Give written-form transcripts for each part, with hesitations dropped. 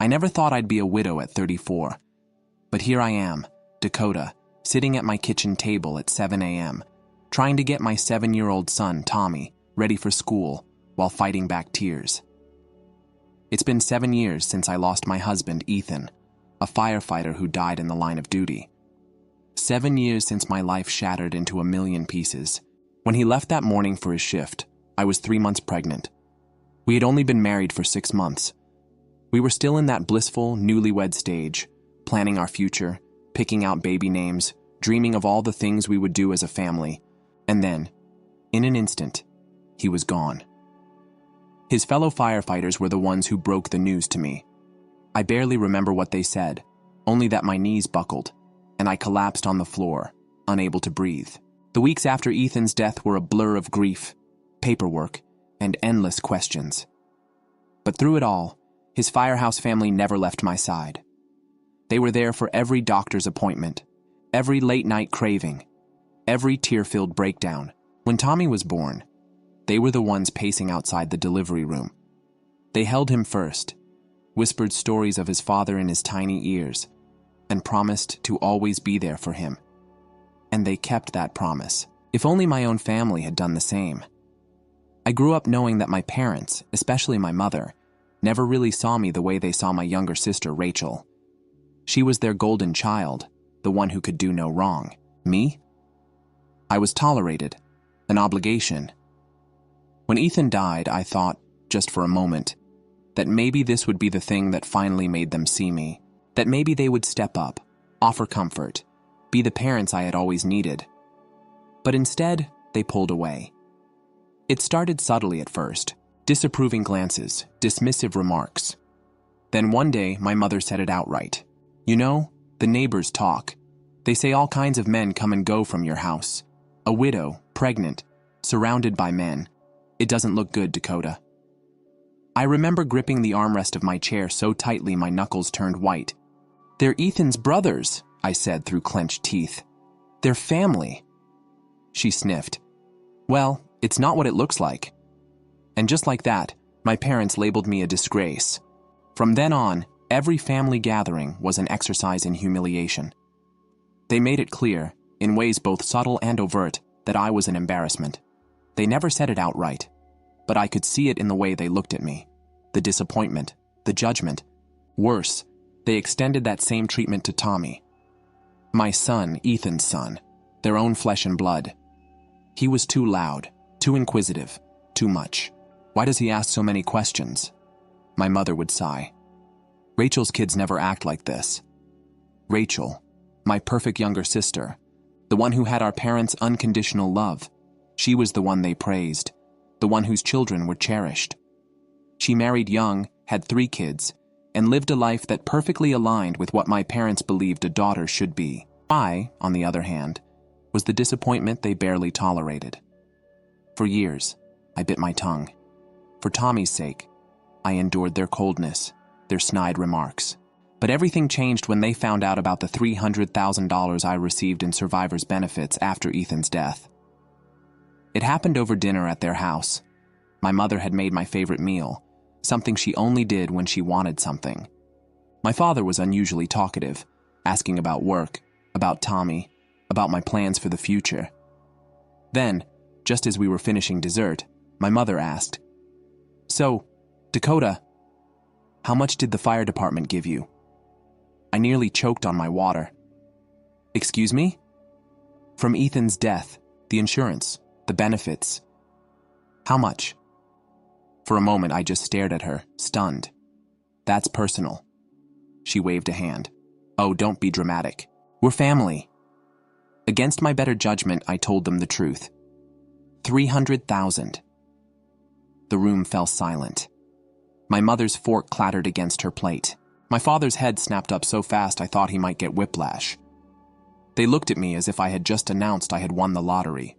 I never thought I'd be a widow at 34. But here I am, Dakota, sitting at my kitchen table at 7 a.m., trying to get my 7-year-old son, Tommy, ready for school while fighting back tears. It's been 7 years since I lost my husband, Ethan, a firefighter who died in the line of duty. 7 years since my life shattered into a million pieces. When he left that morning for his shift, I was 3 months pregnant. We had only been married for 6 months. We were still in that blissful, newlywed stage, planning our future, picking out baby names, dreaming of all the things we would do as a family. And then, in an instant, he was gone. His fellow firefighters were the ones who broke the news to me. I barely remember what they said, only that my knees buckled, and I collapsed on the floor, unable to breathe. The weeks after Ethan's death were a blur of grief, paperwork, and endless questions. But through it all, his firehouse family never left my side. They were there for every doctor's appointment, every late-night craving, every tear-filled breakdown. When Tommy was born, they were the ones pacing outside the delivery room. They held him first, whispered stories of his father in his tiny ears, and promised to always be there for him. And they kept that promise. If only my own family had done the same. I grew up knowing that my parents, especially my mother, never really saw me the way they saw my younger sister, Rachel. She was their golden child, the one who could do no wrong. Me? I was tolerated, an obligation. When Ethan died, I thought, just for a moment, that maybe this would be the thing that finally made them see me, that maybe they would step up, offer comfort, be the parents I had always needed. But instead, they pulled away. It started subtly at first, disapproving glances, dismissive remarks. Then one day, my mother said it outright. "You know, the neighbors talk. They say all kinds of men come and go from your house. A widow, pregnant, surrounded by men. It doesn't look good, Dakota." I remember gripping the armrest of my chair so tightly my knuckles turned white. "They're Ethan's brothers," I said through clenched teeth. "They're family." She sniffed. "Well, it's not what it looks like." And just like that, my parents labeled me a disgrace. From then on, every family gathering was an exercise in humiliation. They made it clear, in ways both subtle and overt, that I was an embarrassment. They never said it outright, but I could see it in the way they looked at me. The disappointment, the judgment. Worse, they extended that same treatment to Tommy. My son, Ethan's son, their own flesh and blood. He was too loud, too inquisitive, too much. "Why does he ask so many questions?" My mother would sigh. "Rachel's kids never act like this." Rachel, my perfect younger sister, the one who had our parents' unconditional love. She was the one they praised, the one whose children were cherished. She married young, had 3 kids, and lived a life that perfectly aligned with what my parents believed a daughter should be. I, on the other hand, was the disappointment they barely tolerated. For years, I bit my tongue. For Tommy's sake, I endured their coldness, their snide remarks. But everything changed when they found out about the $300,000 I received in survivor's benefits after Ethan's death. It happened over dinner at their house. My mother had made my favorite meal, something she only did when she wanted something. My father was unusually talkative, asking about work, about Tommy, about my plans for the future. Then, just as we were finishing dessert, my mother asked, "So, Dakota, how much did the fire department give you?" I nearly choked on my water. "Excuse me?" "From Ethan's death, the insurance, the benefits. How much?" For a moment, I just stared at her, stunned. "That's personal." She waved a hand. "Oh, don't be dramatic. We're family." Against my better judgment, I told them the truth. 300,000. The room fell silent. My mother's fork clattered against her plate. My father's head snapped up so fast I thought he might get whiplash. They looked at me as if I had just announced I had won the lottery.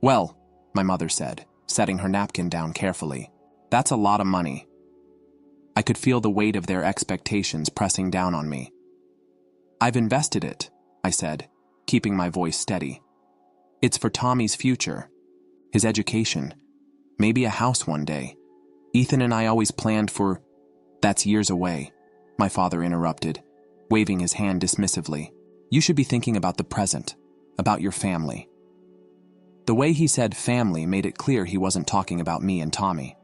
"Well," my mother said, setting her napkin down carefully, "that's a lot of money." I could feel the weight of their expectations pressing down on me. "I've invested it," I said, keeping my voice steady. "It's for Tommy's future, his education, maybe a house one day. Ethan and I always planned for... That's years away." my father interrupted, waving his hand dismissively. You should be thinking about the present, about your family. The way he said family made it clear he wasn't talking about me and Tommy.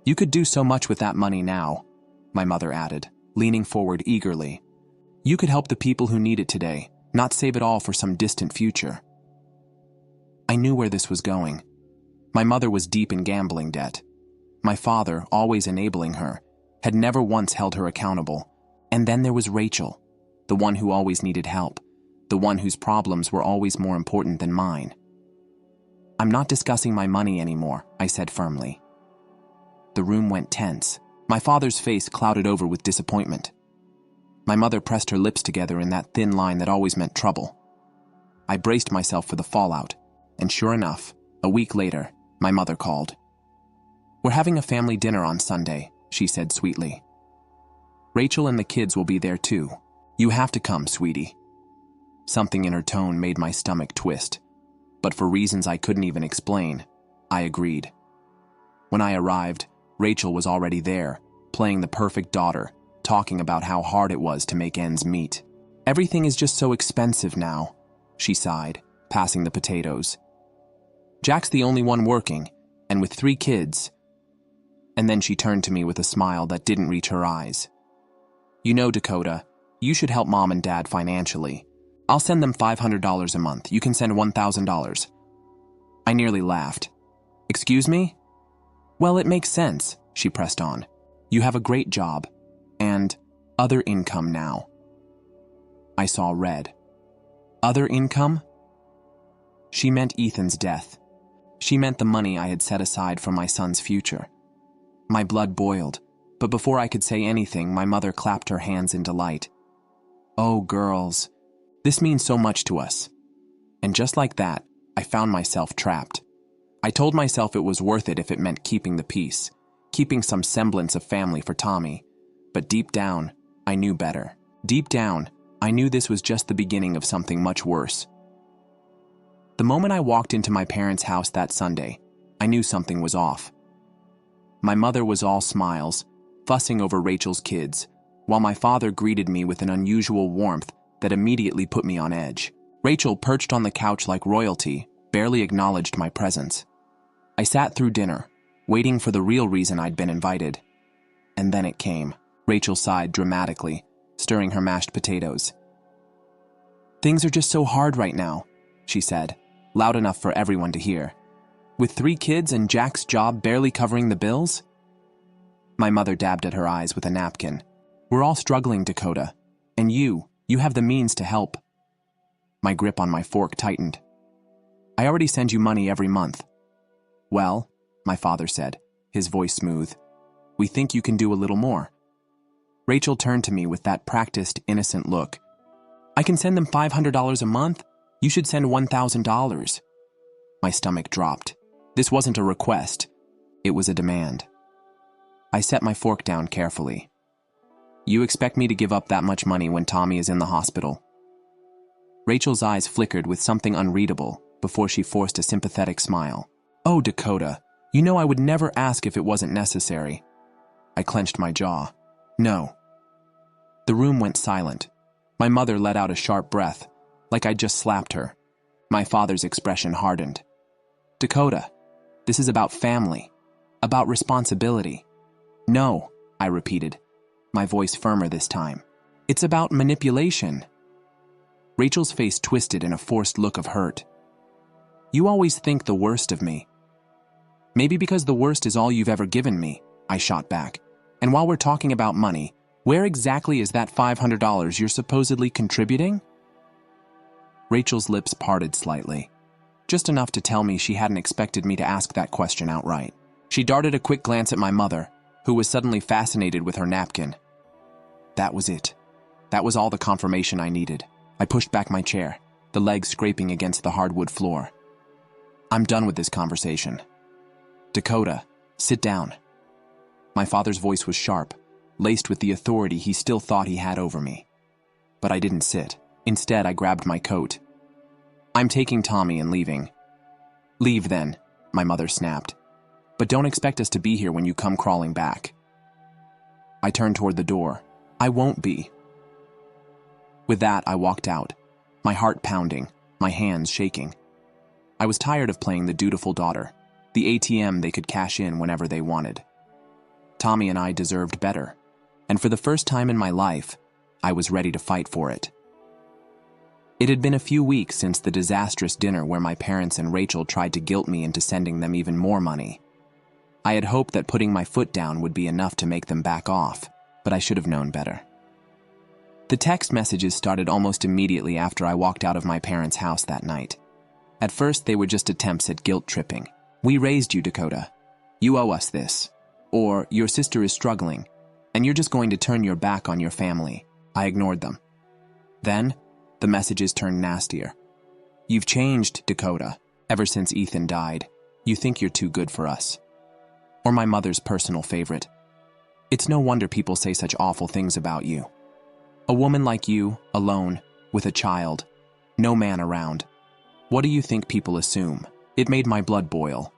You could do so much with that money now, my mother added, leaning forward eagerly. You could help the people who need it today, not save it all for some distant future. I knew where this was going. My mother was deep in gambling debt. My father, always enabling her, had never once held her accountable. And then there was Rachel, the one who always needed help, the one whose problems were always more important than mine. I'm not discussing my money anymore, I said firmly. The room went tense. My father's face clouded over with disappointment. My mother pressed her lips together in that thin line that always meant trouble. I braced myself for the fallout, and sure enough, a week later, my mother called. We're having a family dinner on Sunday, she said sweetly. Rachel and the kids will be there too. You have to come, sweetie. Something in her tone made my stomach twist, but for reasons I couldn't even explain, I agreed. When I arrived, Rachel was already there, playing the perfect daughter, talking about how hard it was to make ends meet. Everything is just so expensive now, she sighed, passing the potatoes. Jack's the only one working, and with 3 kids. And then she turned to me with a smile that didn't reach her eyes. You know, Dakota, you should help Mom and Dad financially. I'll send them $500 a month. You can send $1,000. I nearly laughed. Excuse me? Well, it makes sense, she pressed on. You have a great job, and other income now. I saw red. Other income? She meant Ethan's death. She meant the money I had set aside for my son's future. My blood boiled, but before I could say anything, my mother clapped her hands in delight. Oh, girls, this means so much to us. And just like that, I found myself trapped. I told myself it was worth it if it meant keeping the peace, keeping some semblance of family for Tommy. But deep down, I knew better. Deep down, I knew this was just the beginning of something much worse. The moment I walked into my parents' house that Sunday, I knew something was off. My mother was all smiles, fussing over Rachel's kids, while my father greeted me with an unusual warmth that immediately put me on edge. Rachel, perched on the couch like royalty, barely acknowledged my presence. I sat through dinner, waiting for the real reason I'd been invited. And then it came. Rachel sighed dramatically, stirring her mashed potatoes. Things are just so hard right now, she said, loud enough for everyone to hear. With 3 kids and Jack's job barely covering the bills? My mother dabbed at her eyes with a napkin. We're all struggling, Dakota. And you have the means to help. My grip on my fork tightened. I already send you money every month. Well, my father said, his voice smooth, we think you can do a little more. Rachel turned to me with that practiced, innocent look. I can send them $500 a month? You should send $1,000. My stomach dropped. This wasn't a request. It was a demand. I set my fork down carefully. You expect me to give up that much money when Tommy is in the hospital? Rachel's eyes flickered with something unreadable before she forced a sympathetic smile. Oh, Dakota, you know I would never ask if it wasn't necessary. I clenched my jaw. No. The room went silent. My mother let out a sharp breath, like I'd just slapped her. My father's expression hardened. Dakota, this is about family, about responsibility. No, I repeated, my voice firmer this time. It's about manipulation. Rachel's face twisted in a forced look of hurt. You always think the worst of me. Maybe because the worst is all you've ever given me, I shot back. And while we're talking about money, where exactly is that $500 you're supposedly contributing? Rachel's lips parted slightly, just enough to tell me she hadn't expected me to ask that question outright. She darted a quick glance at my mother, who was suddenly fascinated with her napkin. That was it. That was all the confirmation I needed. I pushed back my chair, the legs scraping against the hardwood floor. I'm done with this conversation. Dakota, sit down. My father's voice was sharp, laced with the authority he still thought he had over me. But I didn't sit. Instead, I grabbed my coat. I'm taking Tommy and leaving. Leave then, my mother snapped. But don't expect us to be here when you come crawling back. I turned toward the door, I won't be. With that, I walked out, my heart pounding, my hands shaking. I was tired of playing the dutiful daughter, the ATM they could cash in whenever they wanted. Tommy and I deserved better, and for the first time in my life, I was ready to fight for it. It had been a few weeks since the disastrous dinner where my parents and Rachel tried to guilt me into sending them even more money. I had hoped that putting my foot down would be enough to make them back off, but I should have known better. The text messages started almost immediately after I walked out of my parents' house that night. At first, they were just attempts at guilt-tripping. "We raised you, Dakota. You owe us this." Or, "Your sister is struggling, and you're just going to turn your back on your family." I ignored them. Then, the messages turned nastier. "You've changed, Dakota, ever since Ethan died. You think you're too good for us." Or my mother's personal favorite. "It's no wonder people say such awful things about you. A woman like you, alone, with a child, no man around. What do you think people assume?" It made my blood boil.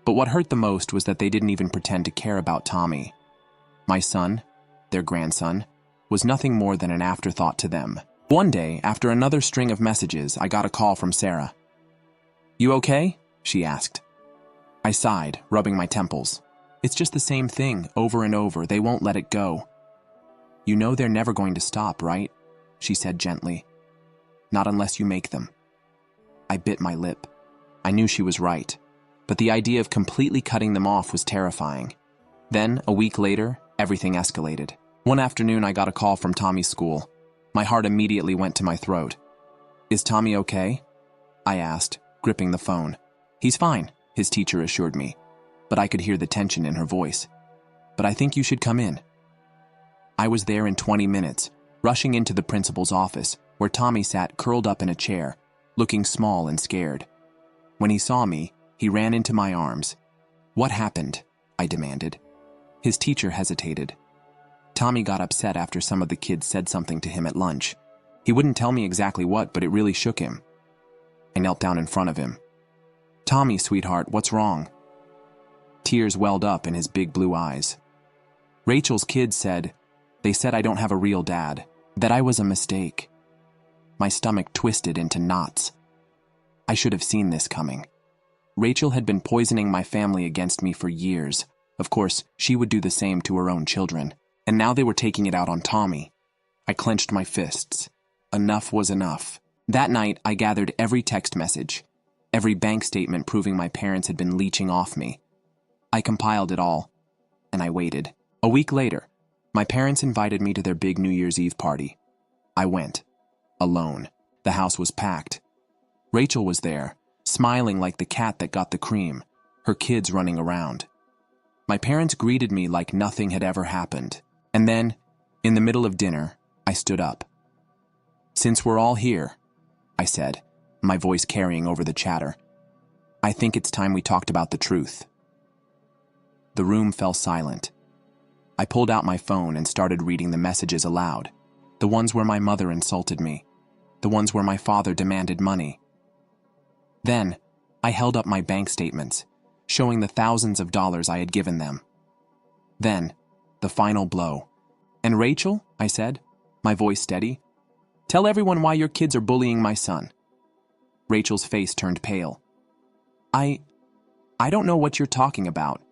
But what hurt the most was that they didn't even pretend to care about Tommy. My son, their grandson, was nothing more than an afterthought to them. One day, after another string of messages, I got a call from Sarah. "You okay?" she asked. I sighed, rubbing my temples. "It's just the same thing, over and over. They won't let it go." "You know they're never going to stop, right?" she said gently. "Not unless you make them." I bit my lip. I knew she was right, but the idea of completely cutting them off was terrifying. Then, a week later, everything escalated. One afternoon, I got a call from Tommy's school. My heart immediately went to my throat. "Is Tommy okay?" I asked, gripping the phone. "He's fine," his teacher assured me, but I could hear the tension in her voice. "But I think you should come in." I was there in 20 minutes, rushing into the principal's office, where Tommy sat curled up in a chair, looking small and scared. When he saw me, he ran into my arms. "What happened?" I demanded. His teacher hesitated. Tommy got upset after some of the kids said something to him at lunch. He wouldn't tell me exactly what, but it really shook him. I knelt down in front of him. "Tommy, sweetheart, what's wrong?" Tears welled up in his big blue eyes. "Rachel's kids said, they said I don't have a real dad, that I was a mistake." My stomach twisted into knots. I should have seen this coming. Rachel had been poisoning my family against me for years. Of course, she would do the same to her own children. And now they were taking it out on Tommy. I clenched my fists. Enough was enough. That night, I gathered every text message, every bank statement proving my parents had been leeching off me. I compiled it all, and I waited. A week later, my parents invited me to their big New Year's Eve party. I went, alone. The house was packed. Rachel was there, smiling like the cat that got the cream, her kids running around. My parents greeted me like nothing had ever happened. And then, in the middle of dinner, I stood up. "Since we're all here," I said, my voice carrying over the chatter, "I think it's time we talked about the truth." The room fell silent. I pulled out my phone and started reading the messages aloud, the ones where my mother insulted me, the ones where my father demanded money. Then, I held up my bank statements, showing the thousands of dollars I had given them. Then, the final blow. "And Rachel," I said, my voice steady, "tell everyone why your kids are bullying my son." Rachel's face turned pale. I don't know what you're talking about."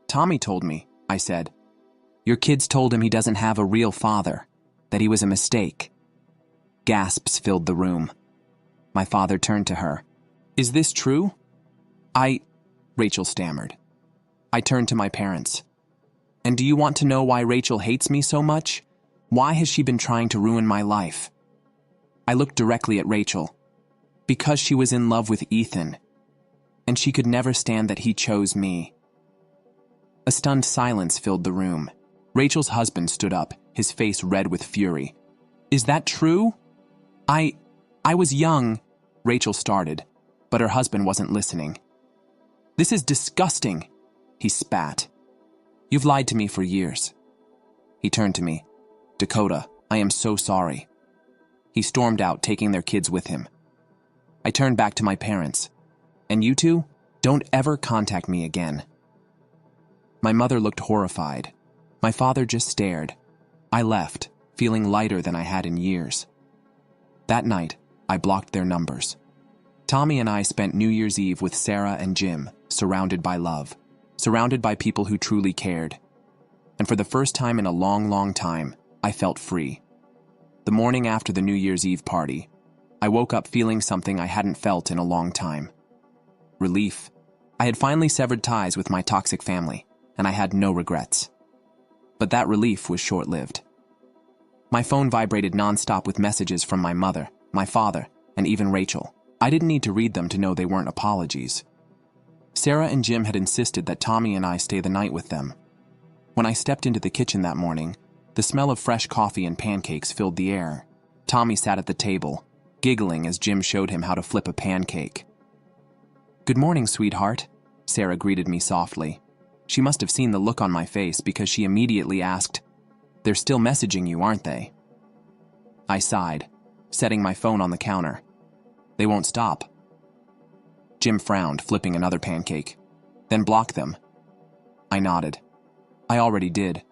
"Tommy told me," I said. "Your kids told him he doesn't have a real father, that he was a mistake." Gasps filled the room. My father turned to her. "Is this true?" Rachel stammered. I turned to my parents. "And do you want to know why Rachel hates me so much? Why has she been trying to ruin my life?" I looked directly at Rachel. "Because she was in love with Ethan, and she could never stand that he chose me." A stunned silence filled the room. Rachel's husband stood up, his face red with fury. "Is that true?" I was young," Rachel started, but her husband wasn't listening. "This is disgusting," he spat. "You've lied to me for years." He turned to me. "Dakota, I am so sorry." He stormed out, taking their kids with him. I turned back to my parents. "And you two, don't ever contact me again." My mother looked horrified. My father just stared. I left, feeling lighter than I had in years. That night, I blocked their numbers. Tommy and I spent New Year's Eve with Sarah and Jim, surrounded by love, surrounded by people who truly cared. And for the first time in a long, long time, I felt free. The morning after the New Year's Eve party, I woke up feeling something I hadn't felt in a long time. Relief. I had finally severed ties with my toxic family, and I had no regrets. But that relief was short-lived. My phone vibrated nonstop with messages from my mother, my father, and even Rachel. I didn't need to read them to know they weren't apologies. Sarah and Jim had insisted that Tommy and I stay the night with them. When I stepped into the kitchen that morning, the smell of fresh coffee and pancakes filled the air. Tommy sat at the table, giggling as Jim showed him how to flip a pancake. "Good morning, sweetheart," Sarah greeted me softly. She must have seen the look on my face because she immediately asked, "They're still messaging you, aren't they?" I sighed, setting my phone on the counter. "They won't stop." Jim frowned, flipping another pancake. "Then block them." I nodded. "I already did.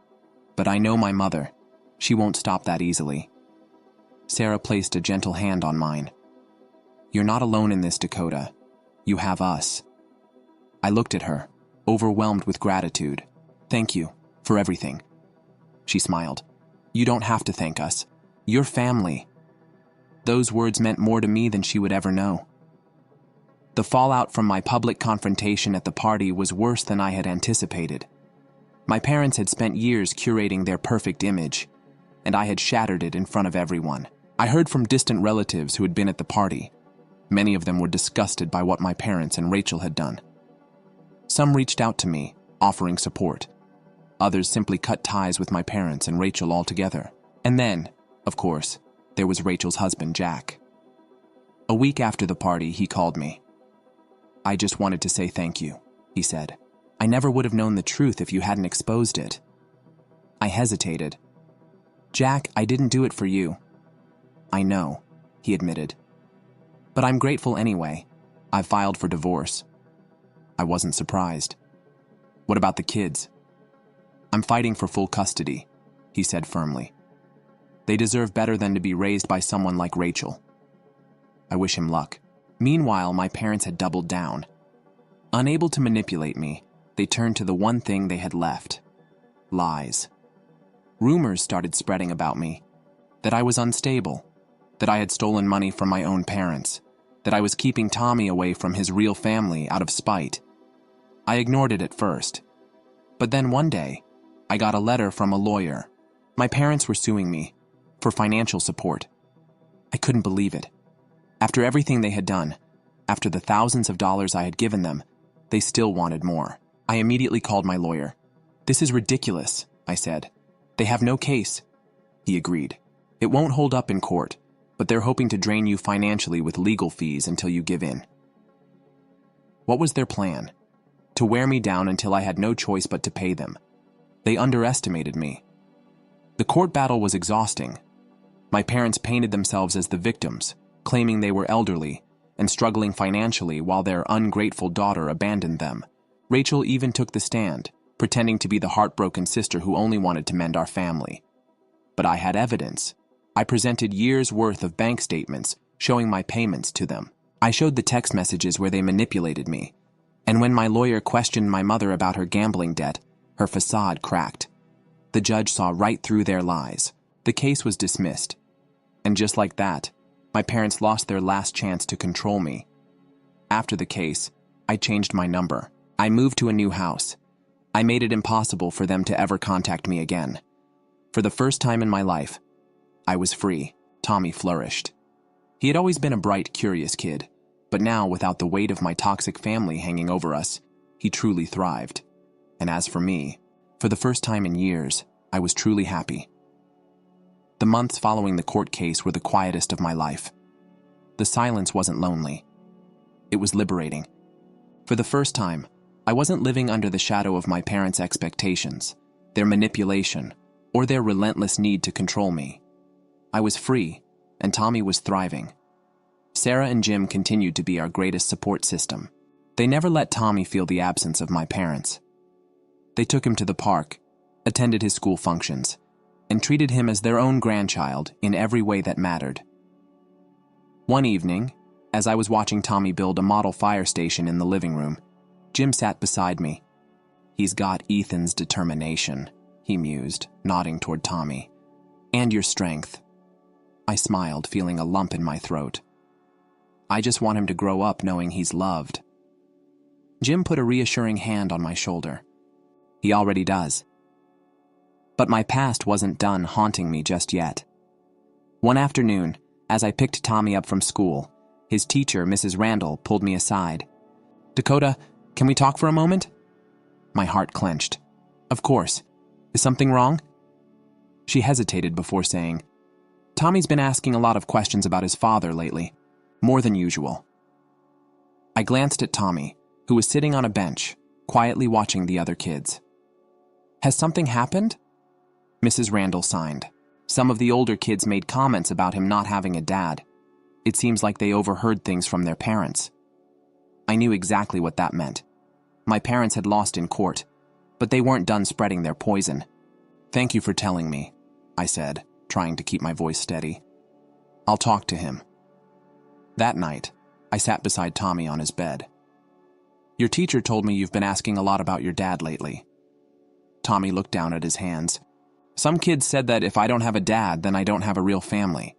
But I know my mother. She won't stop that easily." Sarah placed a gentle hand on mine. "You're not alone in this, Dakota. You have us." I looked at her, overwhelmed with gratitude. "Thank you for everything." She smiled. "You don't have to thank us. You're family." Those words meant more to me than she would ever know. The fallout from my public confrontation at the party was worse than I had anticipated. My parents had spent years curating their perfect image, and I had shattered it in front of everyone. I heard from distant relatives who had been at the party. Many of them were disgusted by what my parents and Rachel had done. Some reached out to me, offering support. Others simply cut ties with my parents and Rachel altogether. And then, of course, there was Rachel's husband, Jack. A week after the party, he called me. "I just wanted to say thank you," he said. "I never would have known the truth if you hadn't exposed it." I hesitated. "Jack, I didn't do it for you." "I know," he admitted. "But I'm grateful anyway. I filed for divorce." I wasn't surprised. "What about the kids?" "I'm fighting for full custody," he said firmly. "They deserve better than to be raised by someone like Rachel." I wish him luck. Meanwhile, my parents had doubled down. Unable to manipulate me, they turned to the one thing they had left: lies. Rumors started spreading about me, that I was unstable, that I had stolen money from my own parents, that I was keeping Tommy away from his real family out of spite. I ignored it at first. But then one day, I got a letter from a lawyer. My parents were suing me for financial support. I couldn't believe it. After everything they had done, after the thousands of dollars I had given them, they still wanted more. I immediately called my lawyer. "This is ridiculous," I said. "They have no case." He agreed. "It won't hold up in court, but they're hoping to drain you financially with legal fees until you give in." What was their plan? To wear me down until I had no choice but to pay them. They underestimated me. The court battle was exhausting. My parents painted themselves as the victims, claiming they were elderly and struggling financially while their ungrateful daughter abandoned them. Rachel even took the stand, pretending to be the heartbroken sister who only wanted to mend our family. But I had evidence. I presented years' worth of bank statements showing my payments to them. I showed the text messages where they manipulated me. And when my lawyer questioned my mother about her gambling debt, her facade cracked. The judge saw right through their lies. The case was dismissed. And just like that, my parents lost their last chance to control me. After the case, I changed my number. I moved to a new house. I made it impossible for them to ever contact me again. For the first time in my life, I was free. Tommy flourished. He had always been a bright, curious kid, but now, without the weight of my toxic family hanging over us, he truly thrived. And as for me, for the first time in years, I was truly happy. The months following the court case were the quietest of my life. The silence wasn't lonely. It was liberating. For the first time, I wasn't living under the shadow of my parents' expectations, their manipulation, or their relentless need to control me. I was free, and Tommy was thriving. Sarah and Jim continued to be our greatest support system. They never let Tommy feel the absence of my parents. They took him to the park, attended his school functions, and treated him as their own grandchild in every way that mattered. One evening, as I was watching Tommy build a model fire station in the living room, Jim sat beside me. "He's got Ethan's determination," he mused, nodding toward Tommy. "And your strength." I smiled, feeling a lump in my throat. "I just want him to grow up knowing he's loved." Jim put a reassuring hand on my shoulder. "He already does." But my past wasn't done haunting me just yet. One afternoon, as I picked Tommy up from school, his teacher, Mrs. Randall, pulled me aside. "Dakota, can we talk for a moment?" My heart clenched. "Of course. Is something wrong?" She hesitated before saying, "Tommy's been asking a lot of questions about his father lately, more than usual." I glanced at Tommy, who was sitting on a bench, quietly watching the other kids. "Has something happened?" Mrs. Randall signed. "Some of the older kids made comments about him not having a dad. It seems like they overheard things from their parents." I knew exactly what that meant. My parents had lost in court, but they weren't done spreading their poison. "Thank you for telling me," I said, trying to keep my voice steady. "I'll talk to him." That night, I sat beside Tommy on his bed. "Your teacher told me you've been asking a lot about your dad lately." Tommy looked down at his hands. "Some kids said that if I don't have a dad, then I don't have a real family."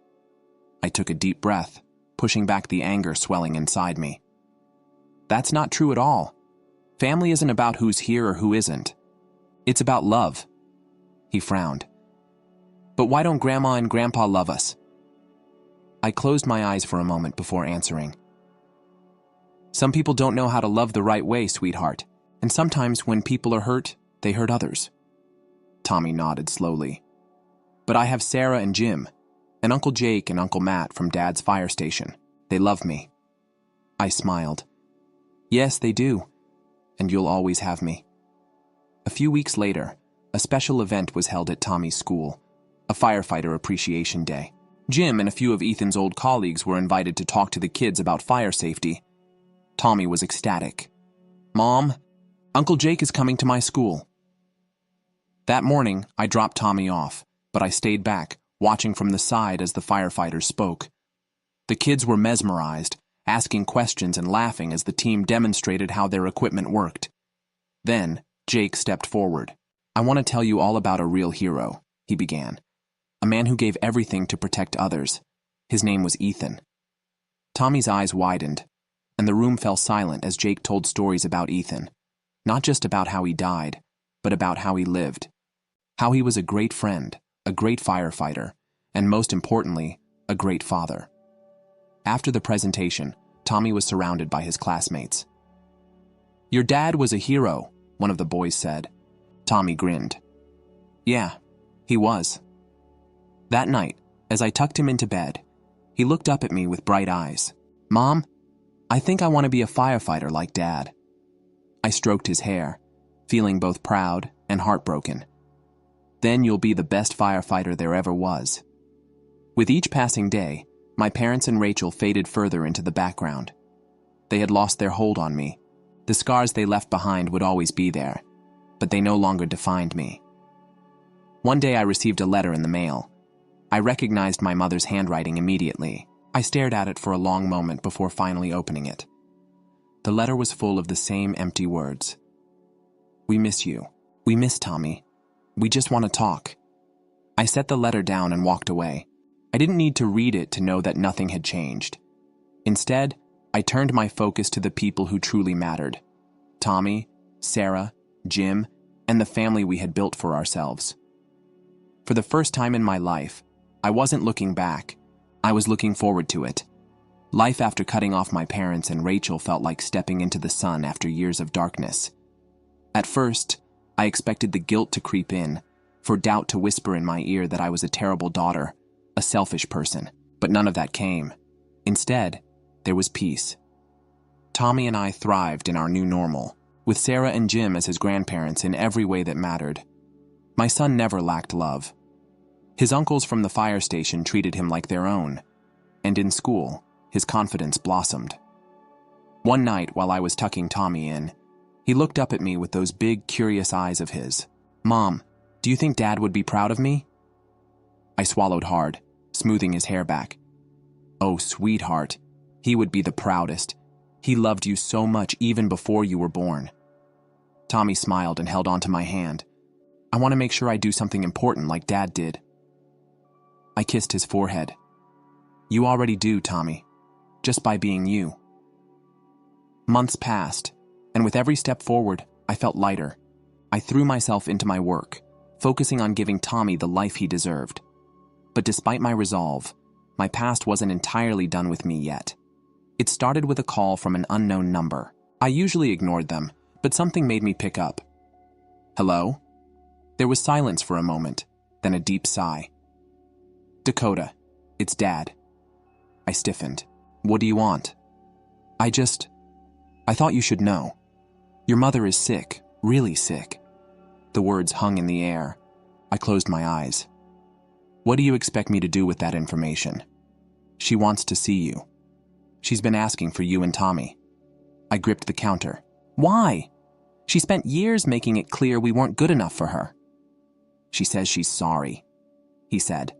I took a deep breath, pushing back the anger swelling inside me. "That's not true at all. Family isn't about who's here or who isn't. It's about love." He frowned. "But why don't Grandma and Grandpa love us?" I closed my eyes for a moment before answering. "Some people don't know how to love the right way, sweetheart, and sometimes when people are hurt, they hurt others." Tommy nodded slowly. "But I have Sarah and Jim, and Uncle Jake and Uncle Matt from Dad's fire station. They love me." I smiled. "Yes, they do, and you'll always have me." A few weeks later, a special event was held at Tommy's school, a firefighter appreciation day. Jim and a few of Ethan's old colleagues were invited to talk to the kids about fire safety. Tommy was ecstatic. "Mom, Uncle Jake is coming to my school." That morning, I dropped Tommy off, but I stayed back, watching from the side as the firefighters spoke. The kids were mesmerized, asking questions and laughing as the team demonstrated how their equipment worked. Then, Jake stepped forward. "I want to tell you all about a real hero," he began. "A man who gave everything to protect others. His name was Ethan." Tommy's eyes widened, and the room fell silent as Jake told stories about Ethan. Not just about how he died, but about how he lived. How he was a great friend, a great firefighter, and most importantly, a great father. After the presentation, Tommy was surrounded by his classmates. "Your dad was a hero," one of the boys said. Tommy grinned. "Yeah, he was." That night, as I tucked him into bed, he looked up at me with bright eyes. "Mom, I think I want to be a firefighter like Dad." I stroked his hair, feeling both proud and heartbroken. "Then you'll be the best firefighter there ever was." With each passing day, my parents and Rachel faded further into the background. They had lost their hold on me. The scars they left behind would always be there, but they no longer defined me. One day I received a letter in the mail. I recognized my mother's handwriting immediately. I stared at it for a long moment before finally opening it. The letter was full of the same empty words. "We miss you. We miss Tommy. We just want to talk." I set the letter down and walked away. I didn't need to read it to know that nothing had changed. Instead, I turned my focus to the people who truly mattered. Tommy, Sarah, Jim, and the family we had built for ourselves. For the first time in my life, I wasn't looking back. I was looking forward to it. Life after cutting off my parents and Rachel felt like stepping into the sun after years of darkness. At first, I expected the guilt to creep in, for doubt to whisper in my ear that I was a terrible daughter, a selfish person, but none of that came. Instead, there was peace. Tommy and I thrived in our new normal, with Sarah and Jim as his grandparents in every way that mattered. My son never lacked love. His uncles from the fire station treated him like their own, and in school, his confidence blossomed. One night, while I was tucking Tommy in, he looked up at me with those big, curious eyes of his. "Mom, do you think Dad would be proud of me?" I swallowed hard, smoothing his hair back. Oh, sweetheart. He would be the proudest. He loved you so much even before you were born. Tommy smiled and held onto my hand. I want to make sure I do something important like Dad did. I kissed his forehead. You already do, Tommy, just by being you. Months passed, and with every step forward, I felt lighter. I threw myself into my work, focusing on giving Tommy the life he deserved. But despite my resolve, my past wasn't entirely done with me yet. It started with a call from an unknown number. I usually ignored them, but something made me pick up. Hello? There was silence for a moment, then a deep sigh. Dakota, it's Dad. I stiffened. What do you want? I thought you should know. Your mother is sick, really sick. The words hung in the air. I closed my eyes. What do you expect me to do with that information? She wants to see you. She's been asking for you and Tommy. I gripped the counter. Why? She spent years making it clear we weren't good enough for her. She says she's sorry, he said,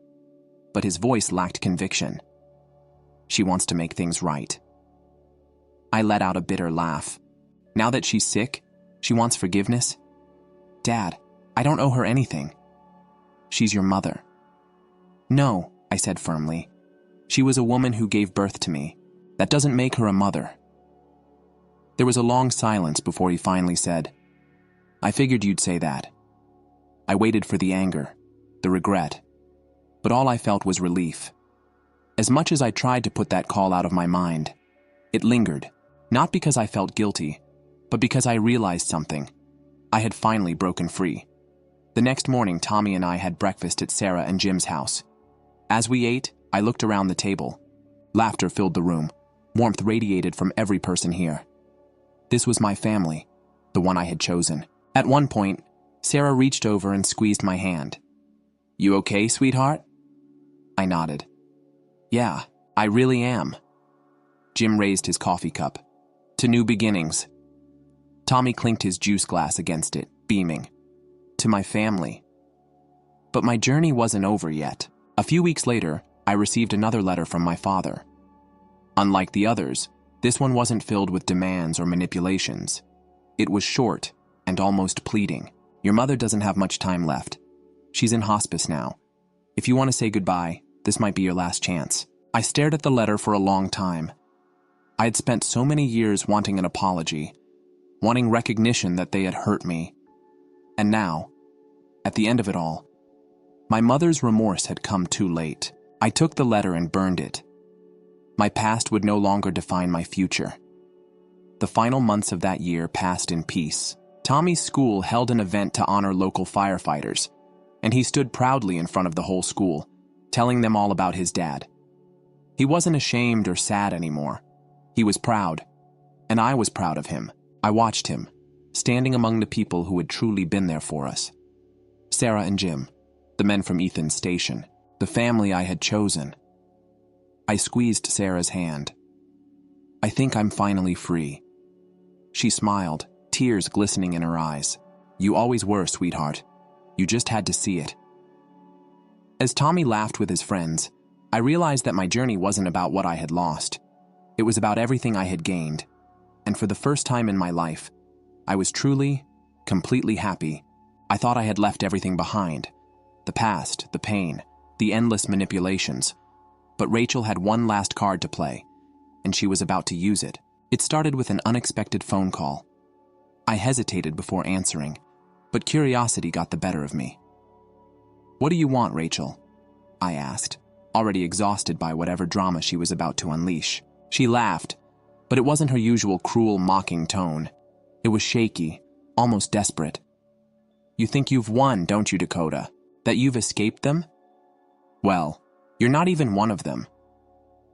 but his voice lacked conviction. She wants to make things right. I let out a bitter laugh. Now that she's sick, she wants forgiveness? Dad, I don't owe her anything. She's your mother. No, I said firmly. She was a woman who gave birth to me. That doesn't make her a mother. There was a long silence before he finally said, I figured you'd say that. I waited for the anger, the regret, but all I felt was relief. As much as I tried to put that call out of my mind, it lingered, not because I felt guilty, but because I realized something. I had finally broken free. The next morning, Tommy and I had breakfast at Sarah and Jim's house. As we ate, I looked around the table. Laughter filled the room. Warmth radiated from every person here. This was my family, the one I had chosen. At one point, Sarah reached over and squeezed my hand. You okay, sweetheart? I nodded. Yeah, I really am. Jim raised his coffee cup. To new beginnings. Tommy clinked his juice glass against it, beaming. To my family. But my journey wasn't over yet. A few weeks later, I received another letter from my father. Unlike the others, this one wasn't filled with demands or manipulations. It was short and almost pleading. Your mother doesn't have much time left. She's in hospice now. If you want to say goodbye, this might be your last chance. I stared at the letter for a long time. I had spent so many years wanting an apology, wanting recognition that they had hurt me. And now, at the end of it all, my mother's remorse had come too late. I took the letter and burned it. My past would no longer define my future. The final months of that year passed in peace. Tommy's school held an event to honor local firefighters, and he stood proudly in front of the whole school, telling them all about his dad. He wasn't ashamed or sad anymore. He was proud, and I was proud of him. I watched him, standing among the people who had truly been there for us. Sarah and Jim, the men from Ethan's station, the family I had chosen. I squeezed Sarah's hand. I think I'm finally free. She smiled, tears glistening in her eyes. You always were, sweetheart. You just had to see it. As Tommy laughed with his friends, I realized that my journey wasn't about what I had lost. It was about everything I had gained. And for the first time in my life, I was truly, completely happy. I thought I had left everything behind. The past, the pain, the endless manipulations. But Rachel had one last card to play, and she was about to use it. It started with an unexpected phone call. I hesitated before answering, but curiosity got the better of me. What do you want, Rachel? I asked, already exhausted by whatever drama she was about to unleash. She laughed, but it wasn't her usual cruel, mocking tone. It was shaky, almost desperate. You think you've won, don't you, Dakota? That you've escaped them? Well, you're not even one of them.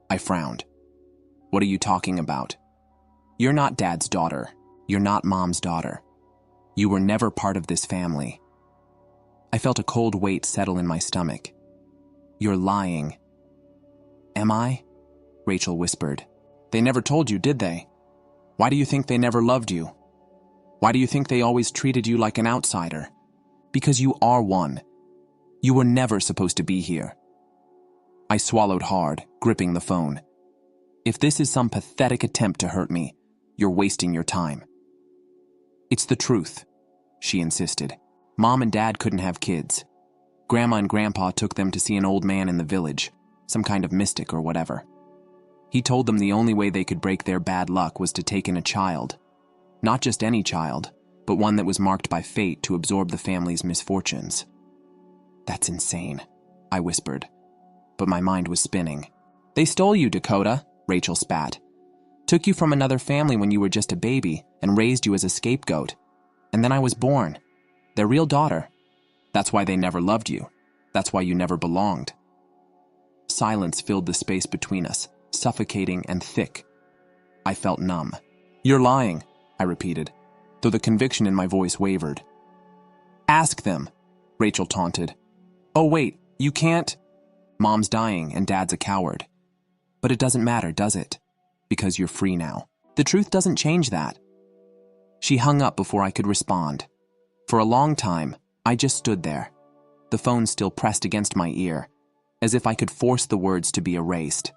I frowned. What are you talking about? You're not Dad's daughter. You're not Mom's daughter. You were never part of this family. I felt a cold weight settle in my stomach. You're lying. Am I? Rachel whispered. They never told you, did they? Why do you think they never loved you? Why do you think they always treated you like an outsider? Because you are one. You were never supposed to be here." I swallowed hard, gripping the phone. "If this is some pathetic attempt to hurt me, you're wasting your time." "It's the truth," she insisted. "Mom and Dad couldn't have kids. Grandma and Grandpa took them to see an old man in the village, some kind of mystic or whatever. He told them the only way they could break their bad luck was to take in a child. Not just any child, but one that was marked by fate to absorb the family's misfortunes." "That's insane," I whispered, but my mind was spinning. "They stole you, Dakota," Rachel spat. "Took you from another family when you were just a baby and raised you as a scapegoat. And then I was born. Their real daughter. That's why they never loved you. That's why you never belonged." Silence filled the space between us, suffocating and thick. I felt numb. "You're lying," I repeated, though the conviction in my voice wavered. "Ask them," Rachel taunted. "Oh wait, you can't? Mom's dying and Dad's a coward. But it doesn't matter, does it? Because you're free now. The truth doesn't change that." She hung up before I could respond. For a long time, I just stood there, the phone still pressed against my ear, as if I could force the words to be erased.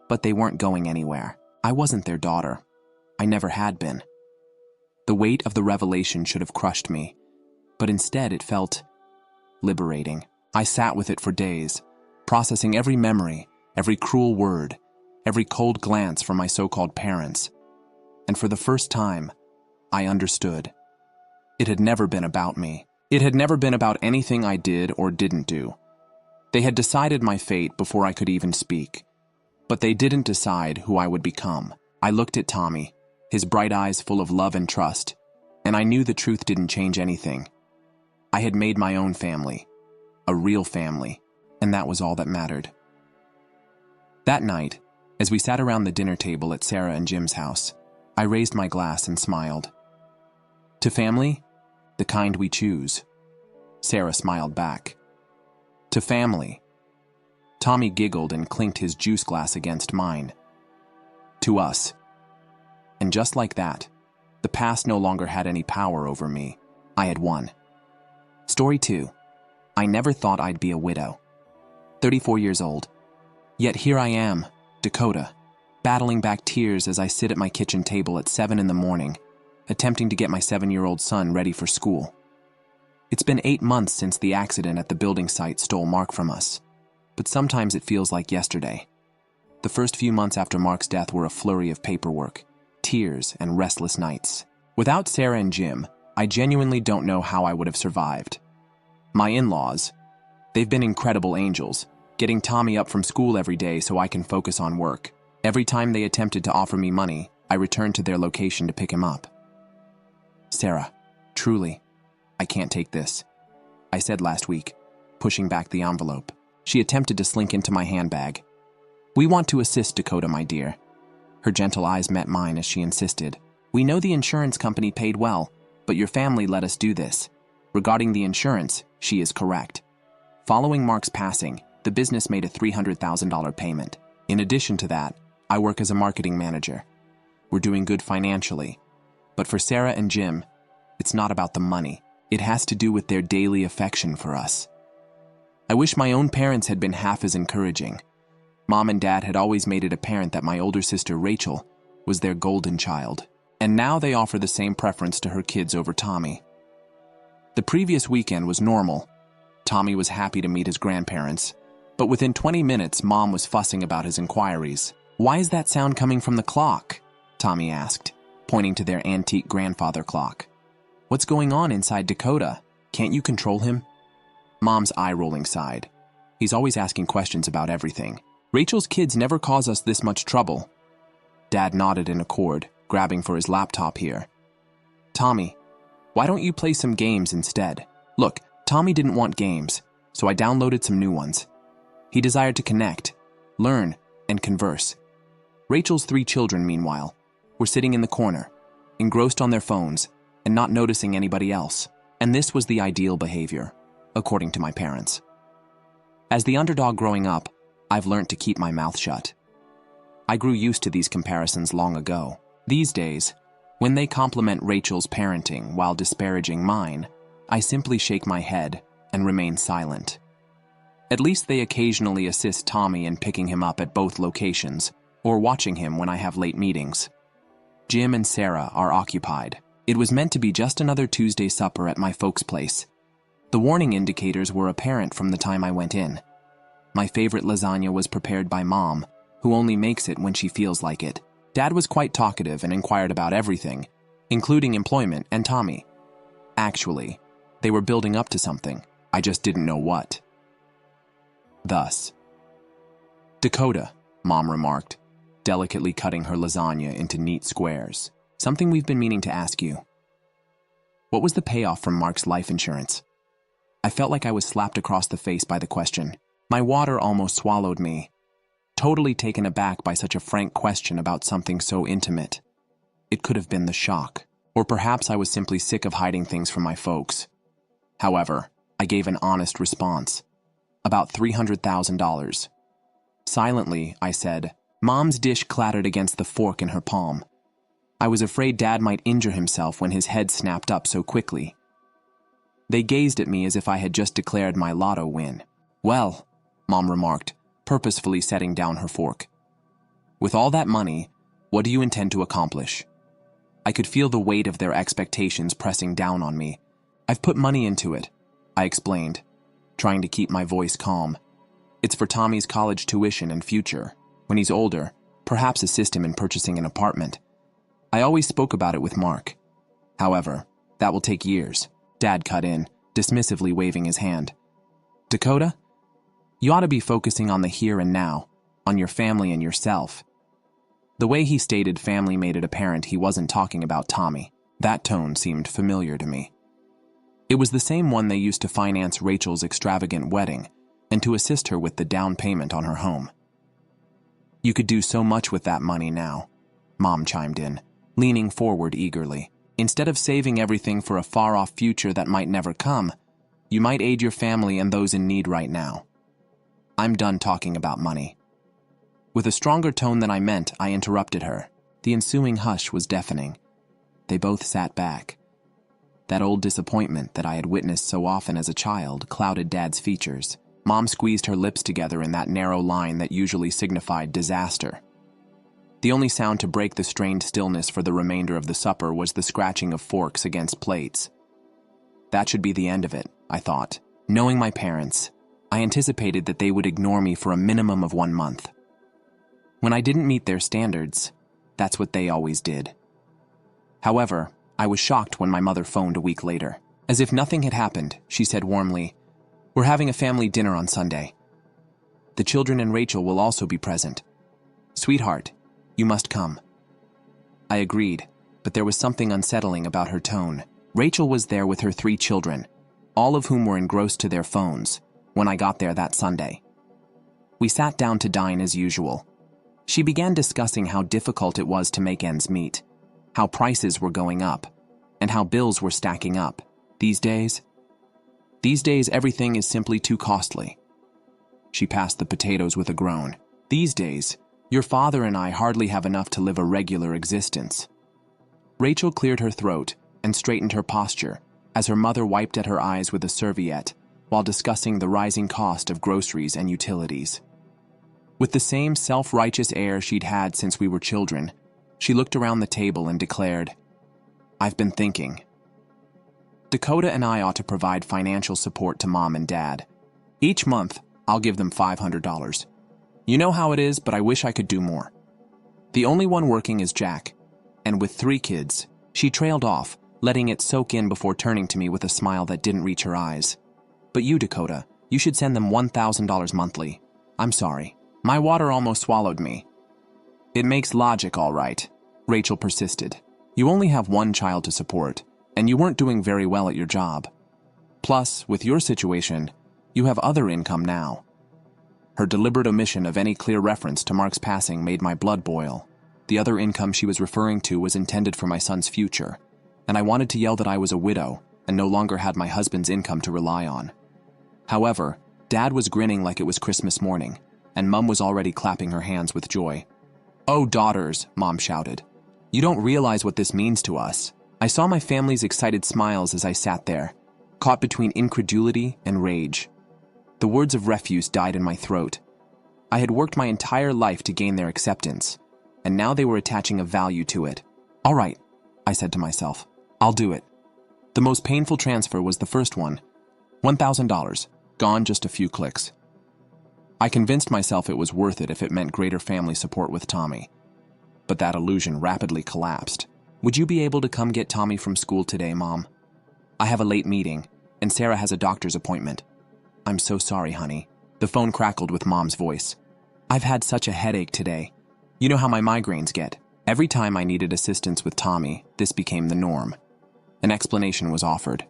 But they weren't going anywhere. I wasn't their daughter. I never had been. The weight of the revelation should have crushed me, but instead it felt liberating. I sat with it for days, processing every memory, every cruel word, every cold glance from my so-called parents. And for the first time, I understood. It had never been about me. It had never been about anything I did or didn't do. They had decided my fate before I could even speak. But they didn't decide who I would become. I looked at Tommy, his bright eyes full of love and trust, and I knew the truth didn't change anything. I had made my own family, a real family, and that was all that mattered. That night, as we sat around the dinner table at Sarah and Jim's house, I raised my glass and smiled. "To family, the kind we choose." Sarah smiled back. "To family." Tommy giggled and clinked his juice glass against mine. "To us." And just like that, the past no longer had any power over me. I had won. Story 2. I never thought I'd be a widow. 34 years old. Yet here I am, Dakota, battling back tears as I sit at my kitchen table at 7 in the morning, attempting to get my 7-year-old son ready for school. It's been 8 months since the accident at the building site stole Mark from us, but sometimes it feels like yesterday. The first few months after Mark's death were a flurry of paperwork, tears, and restless nights. Without Sarah and Jim, I genuinely don't know how I would have survived. My in-laws, they've been incredible angels, getting Tommy up from school every day so I can focus on work. Every time they attempted to offer me money, I returned to their location to pick him up. "Sarah, truly, I can't take this," I said last week, pushing back the envelope. She attempted to slink into my handbag. "We want to assist Dakota, my dear." Her gentle eyes met mine as she insisted. "We know the insurance company paid well, but your family let us do this. Regarding the insurance, she is correct. Following Mark's passing, the business made a $300,000 payment. In addition to that, I work as a marketing manager. We're doing good financially. But for Sarah and Jim, it's not about the money. It has to do with their daily affection for us. I wish my own parents had been half as encouraging. Mom and Dad had always made it apparent that my older sister Rachel was their golden child, and now they offer the same preference to her kids over Tommy. The previous weekend was normal. Tommy was happy to meet his grandparents, but within 20 minutes, Mom was fussing about his inquiries. "Why is that sound coming from the clock?" Tommy asked, pointing to their antique grandfather clock. "What's going on inside Dakota? Can't you control him?" Mom's eye-rolling sighed. "He's always asking questions about everything. Rachel's kids never cause us this much trouble." Dad nodded in accord, grabbing for his laptop here. "Tommy, why don't you play some games instead?" Look, Tommy didn't want games, so I downloaded some new ones. He desired to connect, learn, and converse. Rachel's 3 children, meanwhile, were sitting in the corner, engrossed on their phones, and not noticing anybody else. And this was the ideal behavior, according to my parents. As the underdog growing up, I've learned to keep my mouth shut. I grew used to these comparisons long ago. These days, when they compliment Rachel's parenting while disparaging mine, I simply shake my head and remain silent. At least they occasionally assist Tommy in picking him up at both locations, or watching him when I have late meetings. Jim and Sarah are occupied. It was meant to be just another Tuesday supper at my folks' place. The warning indicators were apparent from the time I went in. My favorite lasagna was prepared by Mom, who only makes it when she feels like it. Dad was quite talkative and inquired about everything, including employment and Tommy. Actually, they were building up to something. I just didn't know what. Thus, "Dakota," Mom remarked, delicately cutting her lasagna into neat squares. "Something we've been meaning to ask you. What was the payoff from Mark's life insurance?" I felt like I was slapped across the face by the question. My water almost swallowed me, totally taken aback by such a frank question about something so intimate. It could have been the shock, or perhaps I was simply sick of hiding things from my folks. However, I gave an honest response. About $300,000. Silently, I said. Mom's dish clattered against the fork in her palm. I was afraid Dad might injure himself when his head snapped up so quickly. They gazed at me as if I had just declared my lotto win. "Well," Mom remarked, purposefully setting down her fork. "With all that money, what do you intend to accomplish?" I could feel the weight of their expectations pressing down on me. "I've put money into it," I explained, trying to keep my voice calm. "It's for Tommy's college tuition and future. When he's older, perhaps assist him in purchasing an apartment. I always spoke about it with Mark. However, that will take years," Dad cut in, dismissively waving his hand. "Dakota, you ought to be focusing on the here and now, on your family and yourself." The way he stated family made it apparent he wasn't talking about Tommy. That tone seemed familiar to me. It was the same one they used to finance Rachel's extravagant wedding and to assist her with the down payment on her home. "You could do so much with that money now," Mom chimed in, leaning forward eagerly. "Instead of saving everything for a far-off future that might never come, you might aid your family and those in need right now." I'm done talking about money. With a stronger tone than I meant, I interrupted her. The ensuing hush was deafening. They both sat back. That old disappointment that I had witnessed so often as a child clouded Dad's features. Mom squeezed her lips together in that narrow line that usually signified disaster. The only sound to break the strained stillness for the remainder of the supper was the scratching of forks against plates. That should be the end of it, I thought. Knowing my parents, I anticipated that they would ignore me for a minimum of 1 month. When I didn't meet their standards, that's what they always did. However, I was shocked when my mother phoned a week later. As if nothing had happened, she said warmly, "We're having a family dinner on Sunday. The children and Rachel will also be present. Sweetheart, you must come." I agreed, but there was something unsettling about her tone. Rachel was there with her 3 children, all of whom were engrossed to their phones, when I got there that Sunday. We sat down to dine as usual. She began discussing how difficult it was to make ends meet, how prices were going up, and how bills were stacking up. These days everything is simply too costly. She passed the potatoes with a groan. These days, your father and I hardly have enough to live a regular existence. Rachel cleared her throat and straightened her posture as her mother wiped at her eyes with a serviette while discussing the rising cost of groceries and utilities. With the same self-righteous air she'd had since we were children, she looked around the table and declared, "I've been thinking. Dakota and I ought to provide financial support to Mom and Dad. Each month, I'll give them $500. You know how it is, but I wish I could do more. The only one working is Jack, and with 3 kids," she trailed off, letting it soak in before turning to me with a smile that didn't reach her eyes. "But you, Dakota, you should send them $1,000 monthly. I'm sorry. My water almost swallowed me." "It makes logic, all right," Rachel persisted. "You only have 1 child to support, and you weren't doing very well at your job. Plus, with your situation, you have other income now." Her deliberate omission of any clear reference to Mark's passing made my blood boil. The other income she was referring to was intended for my son's future, and I wanted to yell that I was a widow and no longer had my husband's income to rely on. However, Dad was grinning like it was Christmas morning, and Mom was already clapping her hands with joy. "Oh, daughters," Mom shouted. "You don't realize what this means to us." I saw my family's excited smiles as I sat there. caught between incredulity and rage. The words of refuse died in my throat. I had worked my entire life to gain their acceptance, and now they were attaching a value to it. All right, I said to myself, I'll do it. The most painful transfer was the first one, $1,000, gone just a few clicks. I convinced myself it was worth it if it meant greater family support with Tommy. But that illusion rapidly collapsed. Would you be able to come get Tommy from school today, Mom? I have a late meeting, and Sarah has a doctor's appointment. I'm so sorry, honey. The phone crackled with Mom's voice. I've had such a headache today. You know how my migraines get. Every time I needed assistance with Tommy, this became the norm. An explanation was offered.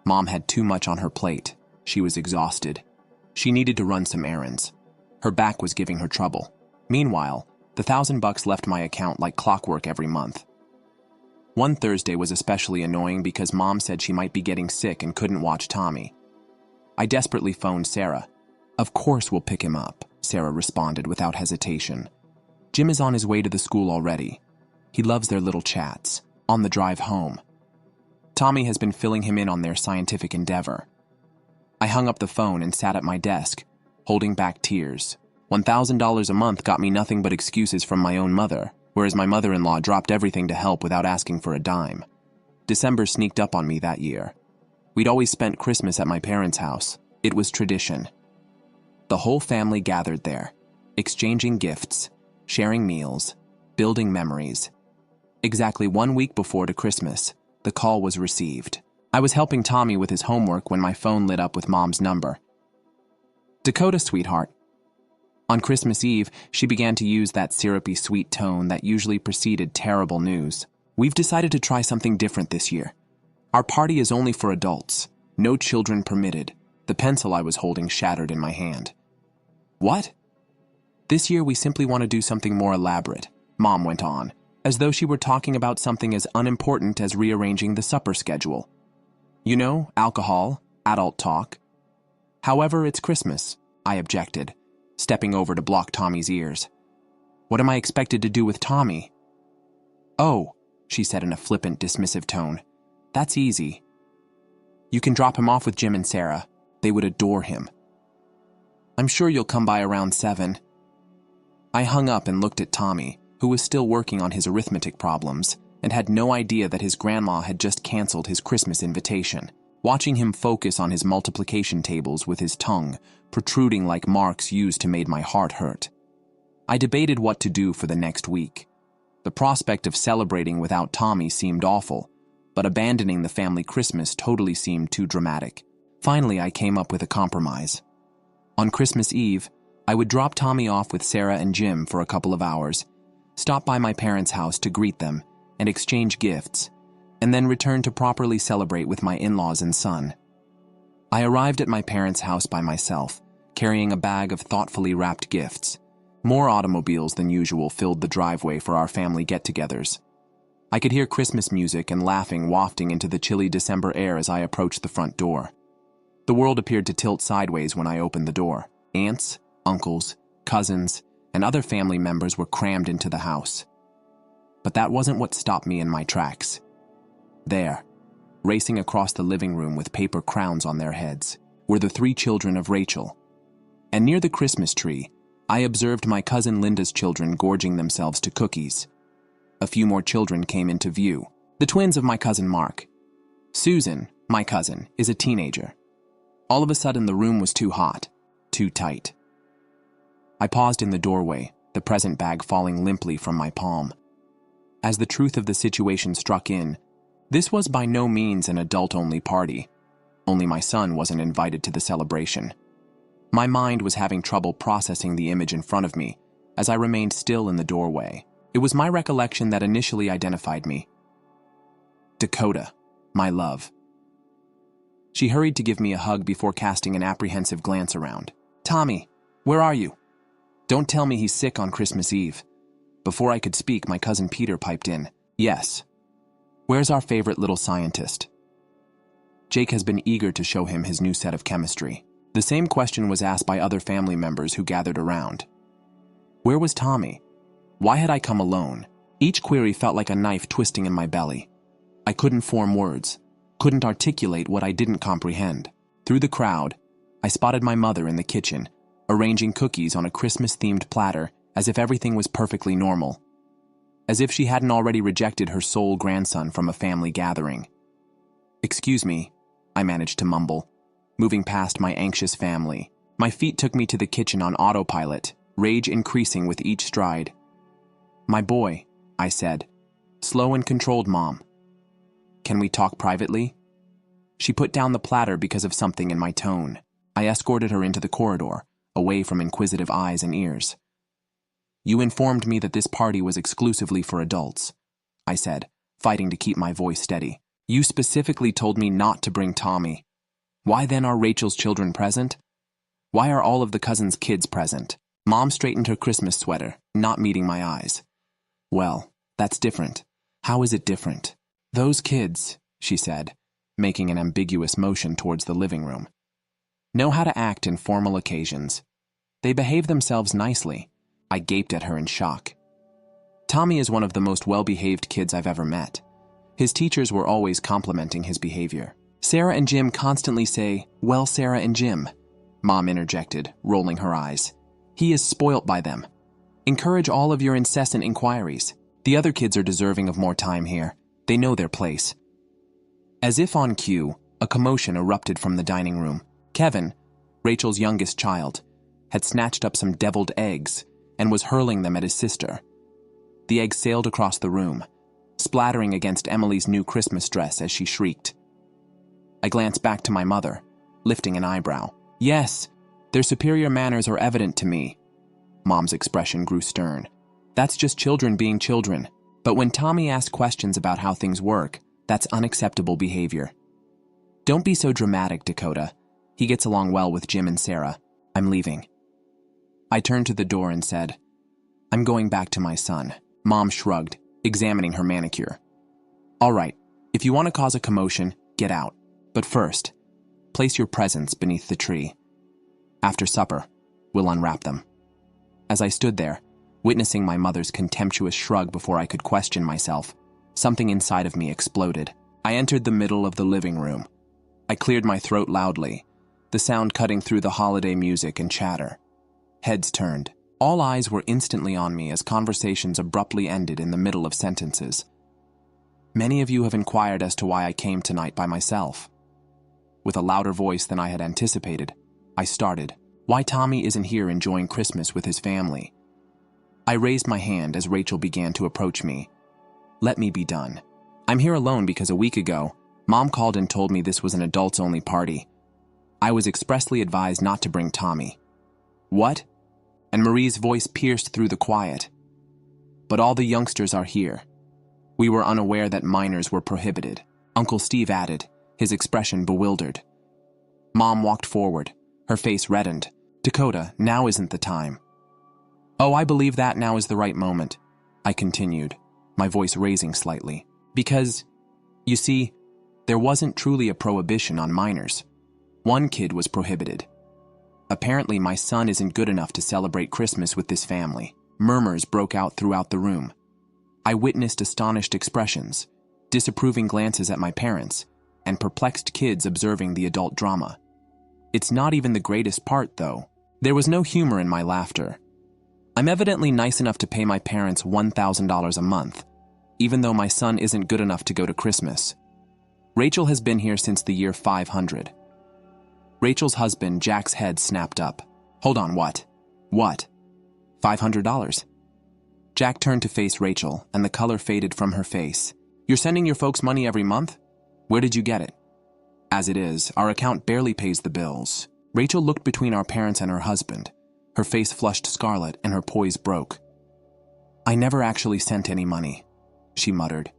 Mom had too much on her plate. She was exhausted. She needed to run some errands. Her back was giving her trouble. Meanwhile, the $1,000 left my account like clockwork every month. One Thursday was especially annoying because Mom said she might be getting sick and couldn't watch Tommy. I desperately phoned Sarah. Of course we'll pick him up, Sarah responded without hesitation. Jim is on his way to the school already. He loves their little chats. On the drive home. Tommy has been filling him in on their scientific endeavor. I hung up the phone and sat at my desk, holding back tears. $1,000 a month got me nothing but excuses from my own mother, whereas my mother-in-law dropped everything to help without asking for a dime. December sneaked up on me that year. We'd always spent Christmas at my parents' house. It was tradition. The whole family gathered there, exchanging gifts, sharing meals, building memories. Exactly 1 week before to Christmas, the call was received. I was helping Tommy with his homework when my phone lit up with Mom's number. Dakota, sweetheart. On Christmas Eve, she began to use that syrupy sweet tone that usually preceded terrible news. We've decided to try something different this year. Our party is only for adults. No children permitted. The pencil I was holding shattered in my hand. What? This year we simply want to do something more elaborate, Mom went on, as though she were talking about something as unimportant as rearranging the supper schedule. You know, alcohol, adult talk. However, it's Christmas, I objected, stepping over to block Tommy's ears. What am I expected to do with Tommy? Oh, she said in a flippant, dismissive tone. That's easy. You can drop him off with Jim and Sarah. They would adore him. I'm sure you'll come by around 7. I hung up and looked at Tommy, who was still working on his arithmetic problems and had no idea that his grandma had just canceled his Christmas invitation. Watching him focus on his multiplication tables with his tongue protruding like marks used to make my heart hurt. I debated what to do for the next week. The prospect of celebrating without Tommy seemed awful, but abandoning the family Christmas totally seemed too dramatic. Finally, I came up with a compromise. On Christmas Eve, I would drop Tommy off with Sarah and Jim for a couple of hours, stop by my parents' house to greet them and exchange gifts, and then return to properly celebrate with my in-laws and son. I arrived at my parents' house by myself, carrying a bag of thoughtfully wrapped gifts. More automobiles than usual filled the driveway for our family get-togethers. I could hear Christmas music and laughing wafting into the chilly December air as I approached the front door. The world appeared to tilt sideways when I opened the door. Aunts, uncles, cousins, and other family members were crammed into the house. But that wasn't what stopped me in my tracks. There, racing across the living room with paper crowns on their heads, were the 3 children of Rachel. And near the Christmas tree, I observed my cousin Linda's children gorging themselves to cookies. A few more children came into view, the twins of my cousin Mark. Susan, my cousin, is a teenager. All of a sudden, the room was too hot, too tight. I paused in the doorway, the present bag falling limply from my palm. As the truth of the situation struck in, this was by no means an adult-only party. Only my son wasn't invited to the celebration. My mind was having trouble processing the image in front of me as I remained still in the doorway. It was my recollection that initially identified me. Dakota, my love. She hurried to give me a hug before casting an apprehensive glance around. Tommy, where are you? Don't tell me he's sick on Christmas Eve. Before I could speak, my cousin Peter piped in. Yes. Where's our favorite little scientist? Jake has been eager to show him his new set of chemistry. The same question was asked by other family members who gathered around. Where was Tommy? Why had I come alone? Each query felt like a knife twisting in my belly. I couldn't form words. couldn't articulate what I didn't comprehend. Through the crowd, I spotted my mother in the kitchen, arranging cookies on a Christmas-themed platter as if everything was perfectly normal. As if she hadn't already rejected her sole grandson from a family gathering. "Excuse me," I managed to mumble, moving past my anxious family. My feet took me to the kitchen on autopilot, rage increasing with each stride. "My boy," I said, slow and controlled, Mom. "Can we talk privately?" She put down the platter because of something in my tone. I escorted her into the corridor, away from inquisitive eyes and ears. "You informed me that this party was exclusively for adults," I said, fighting to keep my voice steady. "You specifically told me not to bring Tommy. Why then are Rachel's children present? Why are all of the cousins' kids present?" Mom straightened her Christmas sweater, not meeting my eyes. "Well, that's different." "How is it different?" "Those kids," she said, making an ambiguous motion towards the living room, "know how to act in formal occasions. They behave themselves nicely." I gaped at her in shock. "Tommy is one of the most well-behaved kids I've ever met. His teachers were always complimenting his behavior. Sarah and Jim constantly say, 'Well, Sarah and Jim,'" Mom interjected, rolling her eyes. "He is spoilt by them. Encourage all of your incessant inquiries. The other kids are deserving of more time here. They know their place." As if on cue, a commotion erupted from the dining room. Kevin, Rachel's youngest child, had snatched up some deviled eggs and was hurling them at his sister. The eggs sailed across the room, splattering against Emily's new Christmas dress as she shrieked. I glanced back to my mother, lifting an eyebrow. "Yes, their superior manners are evident to me." Mom's expression grew stern. "That's just children being children. But when Tommy asks questions about how things work, that's unacceptable behavior. Don't be so dramatic, Dakota. He gets along well with Jim and Sarah. I'm leaving." I turned to the door and said, "I'm going back to my son." Mom shrugged, examining her manicure. "All right, if you want to cause a commotion, get out. But first, place your presents beneath the tree. After supper, we'll unwrap them." As I stood there, witnessing my mother's contemptuous shrug before I could question myself, something inside of me exploded. I entered the middle of the living room. I cleared my throat loudly, the sound cutting through the holiday music and chatter. Heads turned. All eyes were instantly on me as conversations abruptly ended in the middle of sentences. "Many of you have inquired as to why I came tonight by myself." With a louder voice than I had anticipated, I started, "Why Tommy isn't here enjoying Christmas with his family." I raised my hand as Rachel began to approach me. "Let me be done. I'm here alone because a week ago, Mom called and told me this was an adults-only party. I was expressly advised not to bring Tommy." "What?" And Marie's voice pierced through the quiet. "But all the youngsters are here. We were unaware that minors were prohibited," Uncle Steve added, his expression bewildered. Mom walked forward, her face reddened. "Dakota, now isn't the time." "Oh, I believe that now is the right moment," I continued, my voice raising slightly. "Because, you see, there wasn't truly a prohibition on minors. One kid was prohibited. Apparently my son isn't good enough to celebrate Christmas with this family." Murmurs broke out throughout the room. I witnessed astonished expressions, disapproving glances at my parents, and perplexed kids observing the adult drama. It's not even the greatest part, though. There was no humor in my laughter. I'm evidently nice enough to pay my parents $1,000 a month, even though my son isn't good enough to go to Christmas. Rachel has been here since the year 500. Rachel's husband, Jack's head snapped up. "Hold on, what? What? $500? Jack turned to face Rachel, and the color faded from her face. "You're sending your folks money every month? Where did you get it?" "As it is, our account barely pays the bills." Rachel looked between our parents and her husband. Her face flushed scarlet and her poise broke. "I never actually sent any money," she muttered.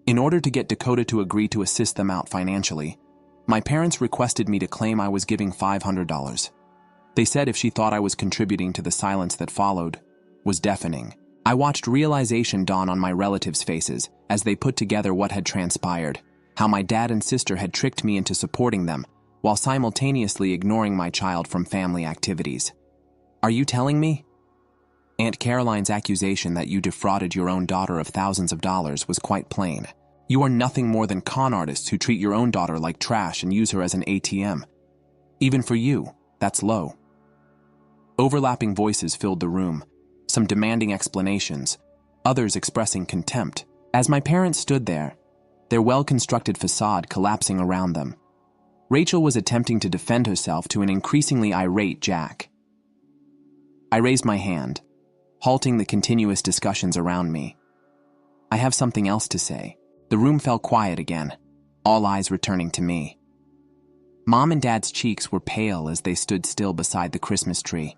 In order to get Dakota to agree to assist them out financially, my parents requested me to claim I was giving $500. They said if she thought I was contributing to the silence that followed, was deafening. I watched realization dawn on my relatives' faces as they put together what had transpired, how my dad and sister had tricked me into supporting them, while simultaneously ignoring my child from family activities. "Are you telling me?" Aunt Caroline's accusation that you defrauded your own daughter of thousands of dollars was quite plain. You are nothing more than con artists who treat your own daughter like trash and use her as an ATM. Even for you, that's low." Overlapping voices filled the room, some demanding explanations, others expressing contempt. As my parents stood there, their well-constructed facade collapsing around them, Rachel was attempting to defend herself to an increasingly irate Jack. I raised my hand, halting the continuous discussions around me. "I have something else to say." The room fell quiet again, all eyes returning to me. Mom and Dad's cheeks were pale as they stood still beside the Christmas tree.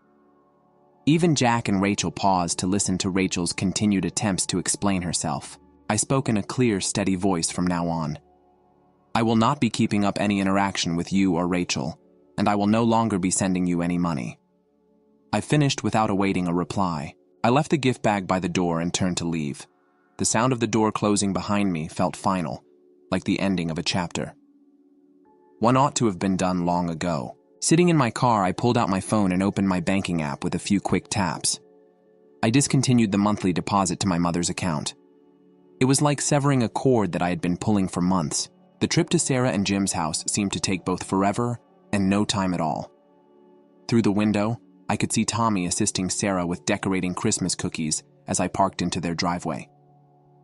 Even Jack and Rachel paused to listen to Rachel's continued attempts to explain herself. I spoke in a clear, steady voice from now on. "I will not be keeping up any interaction with you or Rachel, and I will no longer be sending you any money." I finished without awaiting a reply. I left the gift bag by the door and turned to leave. The sound of the door closing behind me felt final, like the ending of a chapter. One ought to have been done long ago. Sitting in my car, I pulled out my phone and opened my banking app with a few quick taps. I discontinued the monthly deposit to my mother's account. It was like severing a cord that I had been pulling for months. The trip to Sarah and Jim's house seemed to take both forever and no time at all. Through the window, I could see Tommy assisting Sarah with decorating Christmas cookies as I parked into their driveway.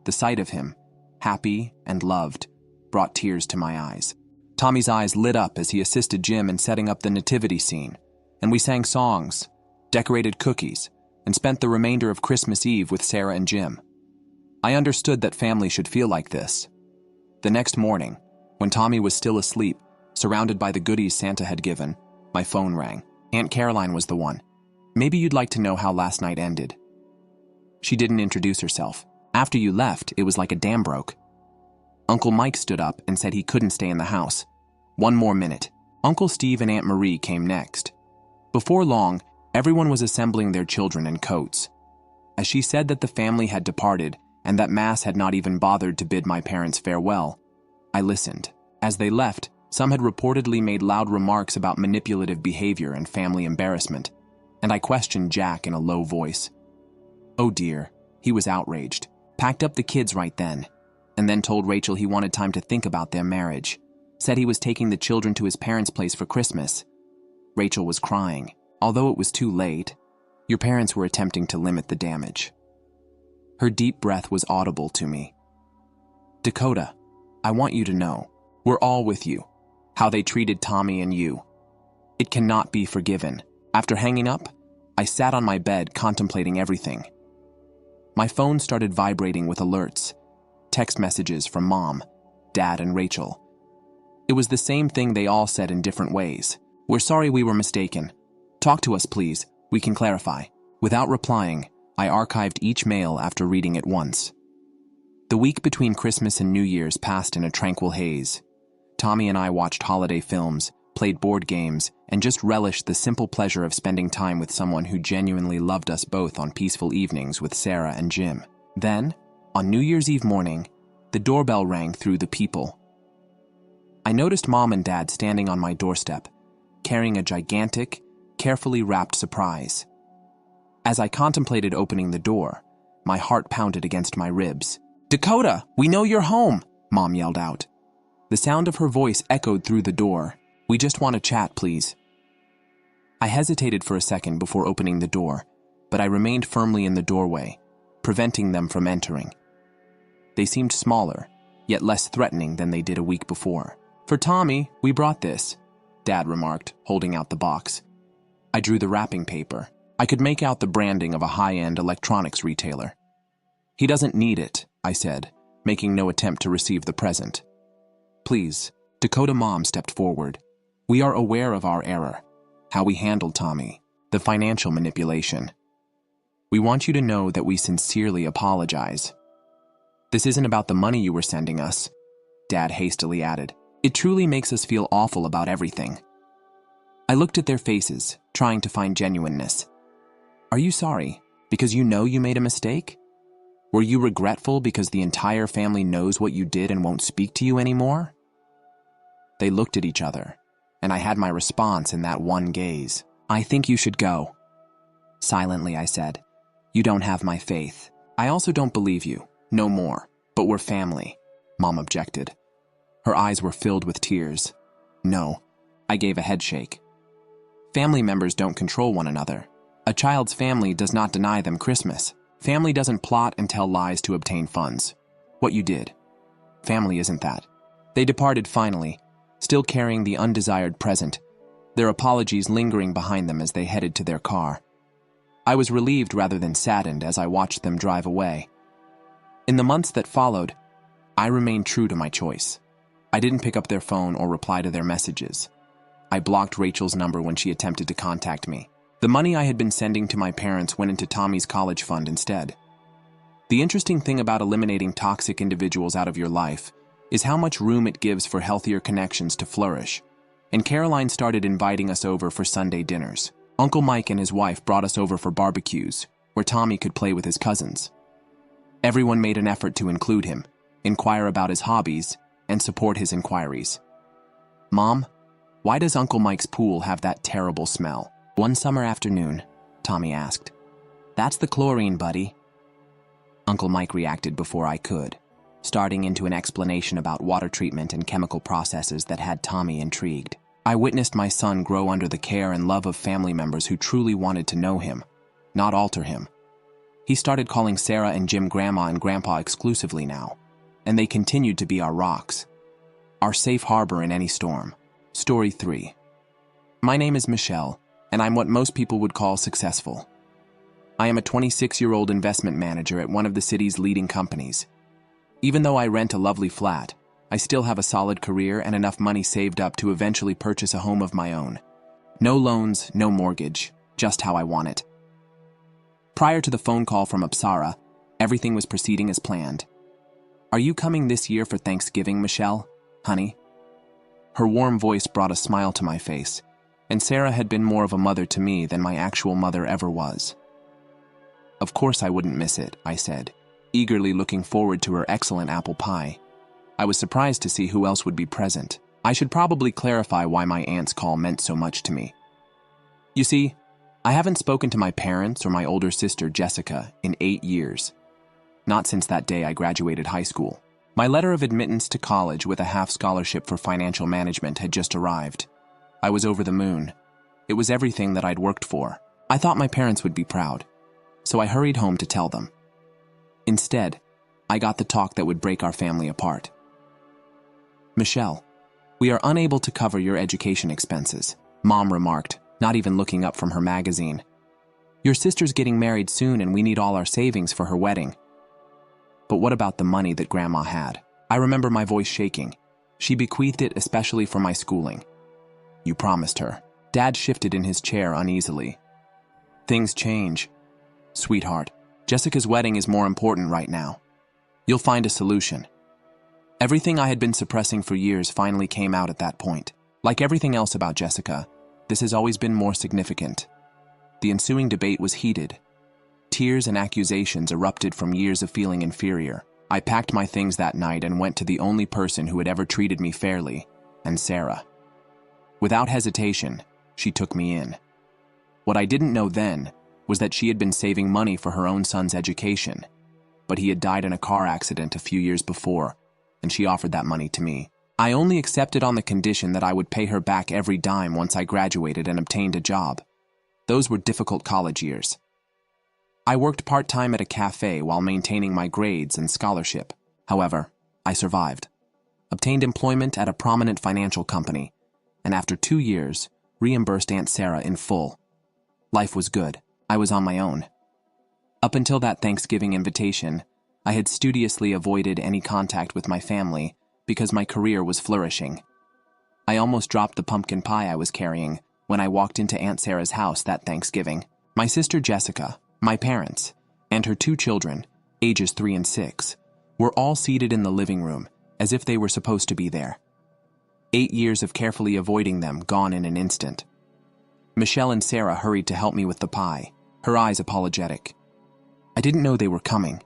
The sight of him, happy and loved, brought tears to my eyes. Tommy's eyes lit up as he assisted Jim in setting up the nativity scene, and we sang songs, decorated cookies, and spent the remainder of Christmas Eve with Sarah and Jim. I understood that family should feel like this. The next morning, when Tommy was still asleep, surrounded by the goodies Santa had given, my phone rang. Aunt Caroline was the one. "Maybe you'd like to know how last night ended." She didn't introduce herself. "After you left, it was like a dam broke." Uncle Mike stood up and said he couldn't stay in the house. One more minute. Uncle Steve and Aunt Marie came next. Before long, everyone was assembling their children in coats. As she said that the family had departed and that Mass had not even bothered to bid my parents farewell, I listened. As they left, some had reportedly made loud remarks about manipulative behavior and family embarrassment, and I questioned Jack in a low voice. Oh dear, he was outraged. Packed up the kids right then, and then told Rachel he wanted time to think about their marriage. Said he was taking the children to his parents' place for Christmas. Rachel was crying. Although it was too late, your parents were attempting to limit the damage. Her deep breath was audible to me. "Dakota, I want you to know, we're all with you. How they treated Tommy and you. It cannot be forgiven." After hanging up, I sat on my bed contemplating everything. My phone started vibrating with alerts, text messages from Mom, Dad, and Rachel. It was the same thing they all said in different ways. "We're sorry we were mistaken. Talk to us, please. We can clarify." Without replying, I archived each mail after reading it once. The week between Christmas and New Year's passed in a tranquil haze. Tommy and I watched holiday films, played board games, and just relished the simple pleasure of spending time with someone who genuinely loved us both on peaceful evenings with Sarah and Jim. Then, on New Year's Eve morning, the doorbell rang through the people. I noticed Mom and Dad standing on my doorstep, carrying a gigantic, carefully wrapped surprise. As I contemplated opening the door, my heart pounded against my ribs. "Dakota, we know you're home!" Mom yelled out. The sound of her voice echoed through the door. "We just want to chat, please." I hesitated for a second before opening the door, but I remained firmly in the doorway, preventing them from entering. They seemed smaller, yet less threatening than they did a week before. "For Tommy, we brought this," Dad remarked, holding out the box. I drew the wrapping paper. I could make out the branding of a high-end electronics retailer. "He doesn't need it," I said, making no attempt to receive the present. "Please," Dakota Mom stepped forward. "We are aware of our error, how we handled Tommy, the financial manipulation. We want you to know that we sincerely apologize. This isn't about the money you were sending us," Dad hastily added. "It truly makes us feel awful about everything." I looked at their faces, trying to find genuineness. "Are you sorry because you know you made a mistake? Were you regretful because the entire family knows what you did and won't speak to you anymore?" They looked at each other, and I had my response in that one gaze. "I think you should go." Silently, I said, "You don't have my faith. I also don't believe you. No more. But we're family. Mom objected. Her eyes were filled with tears. No, I gave a head shake. Family members don't control one another. A child's family does not deny them Christmas. Family doesn't plot and tell lies to obtain funds. What you did. Family isn't that. They departed finally, still carrying the undesired present, their apologies lingering behind them as they headed to their car. I was relieved rather than saddened as I watched them drive away. In the months that followed, I remained true to my choice. I didn't pick up their phone or reply to their messages. I blocked Rachel's number when she attempted to contact me. The money I had been sending to my parents went into Tommy's college fund instead. The interesting thing about eliminating toxic individuals out of your life is how much room it gives for healthier connections to flourish. And Caroline started inviting us over for Sunday dinners. Uncle Mike and his wife brought us over for barbecues, where Tommy could play with his cousins. Everyone made an effort to include him, inquire about his hobbies, and support his inquiries. Mom, why does Uncle Mike's pool have that terrible smell? One summer afternoon, Tommy asked. That's the chlorine, buddy. Uncle Mike reacted before I could, starting into an explanation about water treatment and chemical processes that had Tommy intrigued. I witnessed my son grow under the care and love of family members who truly wanted to know him, not alter him. He started calling Sarah and Jim Grandma and Grandpa exclusively now, and they continued to be our rocks, our safe harbor in any storm. Story 3. My name is Michelle, and I'm what most people would call successful. I am a 26-year-old investment manager at one of the city's leading companies. Even though I rent a lovely flat, I still have a solid career and enough money saved up to eventually purchase a home of my own. No loans, no mortgage, just how I want it. Prior to the phone call from Apsara, everything was proceeding as planned. Are you coming this year for Thanksgiving, Michelle, honey? Her warm voice brought a smile to my face, and Sarah had been more of a mother to me than my actual mother ever was. Of course I wouldn't miss it, I said, eagerly looking forward to her excellent apple pie. I was surprised to see who else would be present. I should probably clarify why my aunt's call meant so much to me. You see, I haven't spoken to my parents or my older sister, Jessica, in 8 years. Not since that day I graduated high school. My letter of admittance to college with a half scholarship for financial management had just arrived. I was over the moon. It was everything that I'd worked for. I thought my parents would be proud, so I hurried home to tell them. Instead, I got the talk that would break our family apart. Michelle, we are unable to cover your education expenses, Mom remarked, not even looking up from her magazine. Your sister's getting married soon and we need all our savings for her wedding. But what about the money that Grandma had? I remember my voice shaking. She bequeathed it especially for my schooling. You promised her. Dad shifted in his chair uneasily. Things change. Sweetheart, Jessica's wedding is more important right now. You'll find a solution. Everything I had been suppressing for years finally came out at that point. Like everything else about Jessica, this has always been more significant. The ensuing debate was heated. Tears and accusations erupted from years of feeling inferior. I packed my things that night and went to the only person who had ever treated me fairly, and Sarah. Without hesitation, she took me in. What I didn't know then was that she had been saving money for her own son's education, but he had died in a car accident a few years before, and she offered that money to me. I only accepted on the condition that I would pay her back every dime once I graduated and obtained a job. Those were difficult college years. I worked part-time at a cafe while maintaining my grades and scholarship. However, I survived, obtained employment at a prominent financial company, and after 2 years, reimbursed Aunt Sarah in full. Life was good. I was on my own. Up until that Thanksgiving invitation, I had studiously avoided any contact with my family because my career was flourishing. I almost dropped the pumpkin pie I was carrying when I walked into Aunt Sarah's house that Thanksgiving. My sister Jessica, my parents, and her 2 children, ages 3 and 6, were all seated in the living room as if they were supposed to be there. 8 years of carefully avoiding them gone in an instant. Michelle and Sarah hurried to help me with the pie, her eyes apologetic. I didn't know they were coming.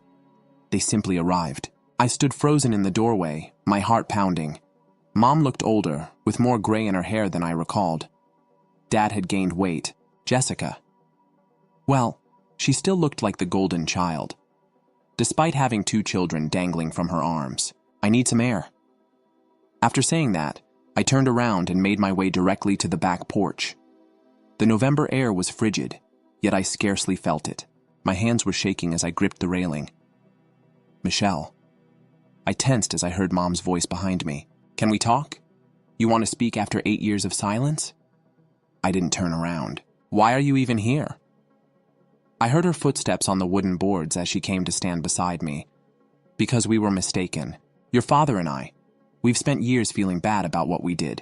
They simply arrived. I stood frozen in the doorway, my heart pounding. Mom looked older, with more gray in her hair than I recalled. Dad had gained weight. Jessica, well, she still looked like the golden child, despite having 2 children dangling from her arms. I need some air. After saying that, I turned around and made my way directly to the back porch. The November air was frigid, yet I scarcely felt it. My hands were shaking as I gripped the railing. Michelle. I tensed as I heard Mom's voice behind me. Can we talk? You want to speak after 8 years of silence? I didn't turn around. Why are you even here? I heard her footsteps on the wooden boards as she came to stand beside me. Because we were mistaken. Your father and I. We've spent years feeling bad about what we did.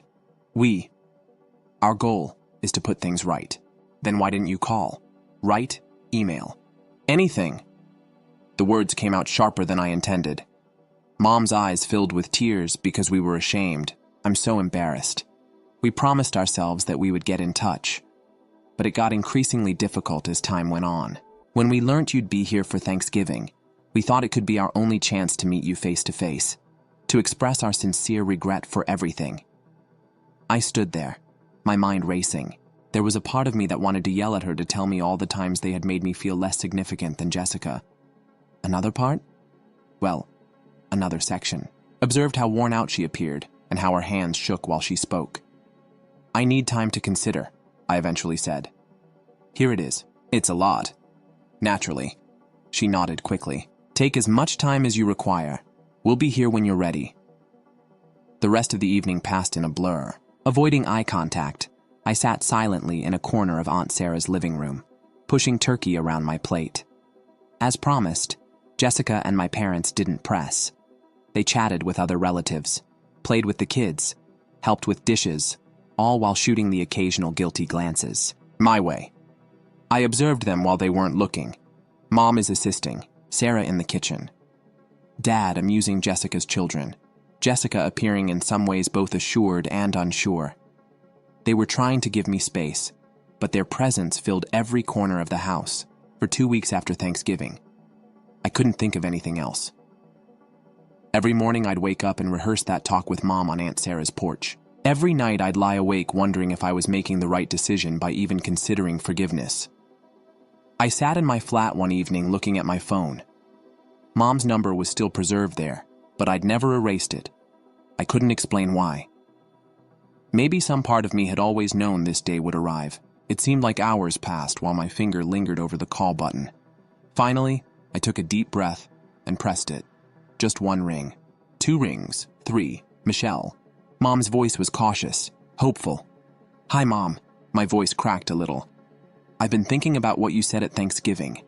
Our goal is to put things right. Then why didn't you call? Write? Email? Anything? The words came out sharper than I intended. Mom's eyes filled with tears because we were ashamed. I'm so embarrassed. We promised ourselves that we would get in touch. But it got increasingly difficult as time went on. When we learned you'd be here for Thanksgiving, we thought it could be our only chance to meet you face to face, to express our sincere regret for everything. I stood there, my mind racing. There was a part of me that wanted to yell at her to tell me all the times they had made me feel less significant than Jessica. Another part? Well, another section. Observed how worn out she appeared and how her hands shook while she spoke. I need time to consider, I eventually said. Here it is. It's a lot. Naturally. She nodded quickly. Take as much time as you require. We'll be here when you're ready. The rest of the evening passed in a blur. Avoiding eye contact, I sat silently in a corner of Aunt Sarah's living room, pushing turkey around my plate. As promised, Jessica and my parents didn't press. They chatted with other relatives, played with the kids, helped with dishes, all while shooting the occasional guilty glances. My way. I observed them while they weren't looking. Mom is assisting, Sarah in the kitchen. Dad amusing Jessica's children, Jessica appearing in some ways both assured and unsure. They were trying to give me space, but their presence filled every corner of the house for 2 weeks after Thanksgiving. I couldn't think of anything else. Every morning I'd wake up and rehearse that talk with Mom on Aunt Sarah's porch. Every night I'd lie awake wondering if I was making the right decision by even considering forgiveness. I sat in my flat one evening looking at my phone. Mom's number was still preserved there, but I'd never erased it. I couldn't explain why. Maybe some part of me had always known this day would arrive. It seemed like hours passed while my finger lingered over the call button. Finally, I took a deep breath and pressed it. Just one ring. 2 rings. 3. Michelle. Mom's voice was cautious, hopeful. Hi, Mom. My voice cracked a little. I've been thinking about what you said at Thanksgiving.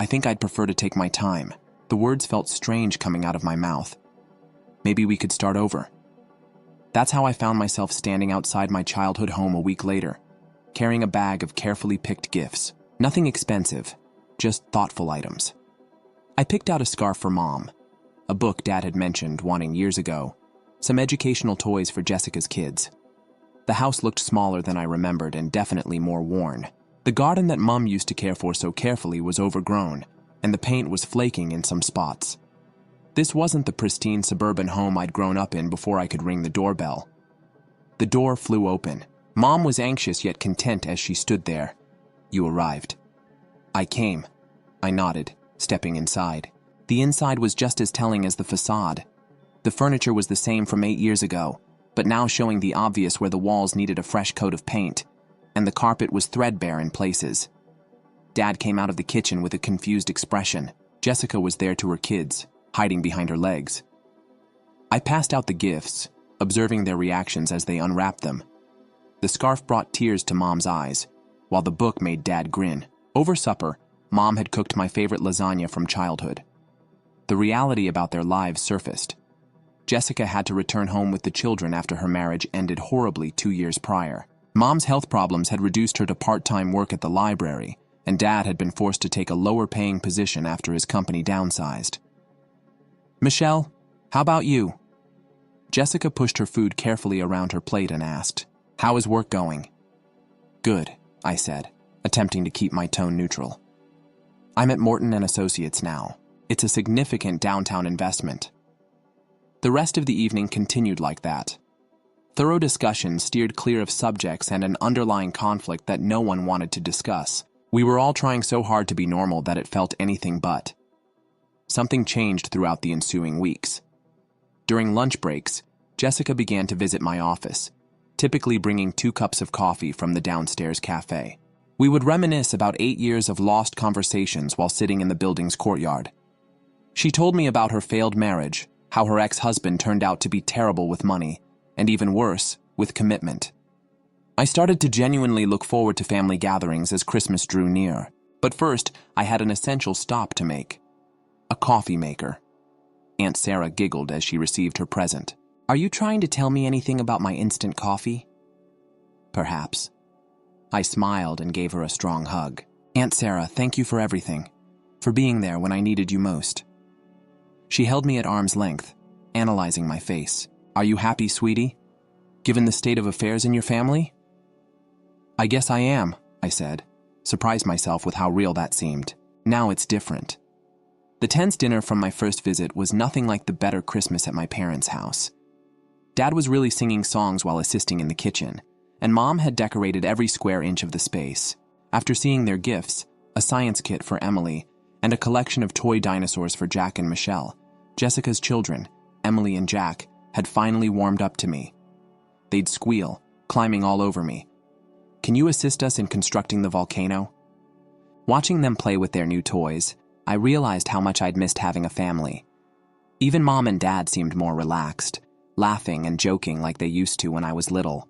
I think I'd prefer to take my time. The words felt strange coming out of my mouth. Maybe we could start over. That's how I found myself standing outside my childhood home a week later, carrying a bag of carefully picked gifts. Nothing expensive, just thoughtful items. I picked out a scarf for Mom, a book Dad had mentioned wanting years ago, some educational toys for Jessica's kids. The house looked smaller than I remembered and definitely more worn. The garden that Mom used to care for so carefully was overgrown, and the paint was flaking in some spots. This wasn't the pristine suburban home I'd grown up in before I could ring the doorbell. The door flew open. Mom was anxious yet content as she stood there. You arrived. I came. I nodded, stepping inside. The inside was just as telling as the facade. The furniture was the same from 8 years ago, but now showing the obvious where the walls needed a fresh coat of paint, and the carpet was threadbare in places. Dad came out of the kitchen with a confused expression. Jessica was there to her kids, hiding behind her legs. I passed out the gifts, observing their reactions as they unwrapped them. The scarf brought tears to Mom's eyes, while the book made Dad grin. Over supper, Mom had cooked my favorite lasagna from childhood. The reality about their lives surfaced. Jessica had to return home with the children after her marriage ended horribly 2 years prior. Mom's health problems had reduced her to part-time work at the library, and Dad had been forced to take a lower-paying position after his company downsized. Michelle, how about you? Jessica pushed her food carefully around her plate and asked, How is work going? Good, I said, attempting to keep my tone neutral. I'm at Morton & Associates now. It's a significant downtown investment. The rest of the evening continued like that. Thorough discussion steered clear of subjects and an underlying conflict that no one wanted to discuss. We were all trying so hard to be normal that it felt anything but. Something changed throughout the ensuing weeks. During lunch breaks, Jessica began to visit my office, typically bringing 2 cups of coffee from the downstairs cafe. We would reminisce about 8 years of lost conversations while sitting in the building's courtyard. She told me about her failed marriage, how her ex-husband turned out to be terrible with money, and even worse, with commitment. I started to genuinely look forward to family gatherings as Christmas drew near. But first, I had an essential stop to make. A coffee maker. Aunt Sarah giggled as she received her present. "Are you trying to tell me anything about my instant coffee?" "Perhaps." I smiled and gave her a strong hug. "Aunt Sarah, thank you for everything. For being there when I needed you most." She held me at arm's length, analyzing my face. "Are you happy, sweetie? Given the state of affairs in your family?" "I guess I am," I said, surprised myself with how real that seemed. Now it's different. The tense dinner from my first visit was nothing like the better Christmas at my parents' house. Dad was really singing songs while assisting in the kitchen, and Mom had decorated every square inch of the space. After seeing their gifts, a science kit for Emily, and a collection of toy dinosaurs for Jack and Michelle, Jessica's children, Emily and Jack, had finally warmed up to me. They'd squeal, climbing all over me. "Can you assist us in constructing the volcano?" Watching them play with their new toys, I realized how much I'd missed having a family. Even Mom and Dad seemed more relaxed, laughing and joking like they used to when I was little.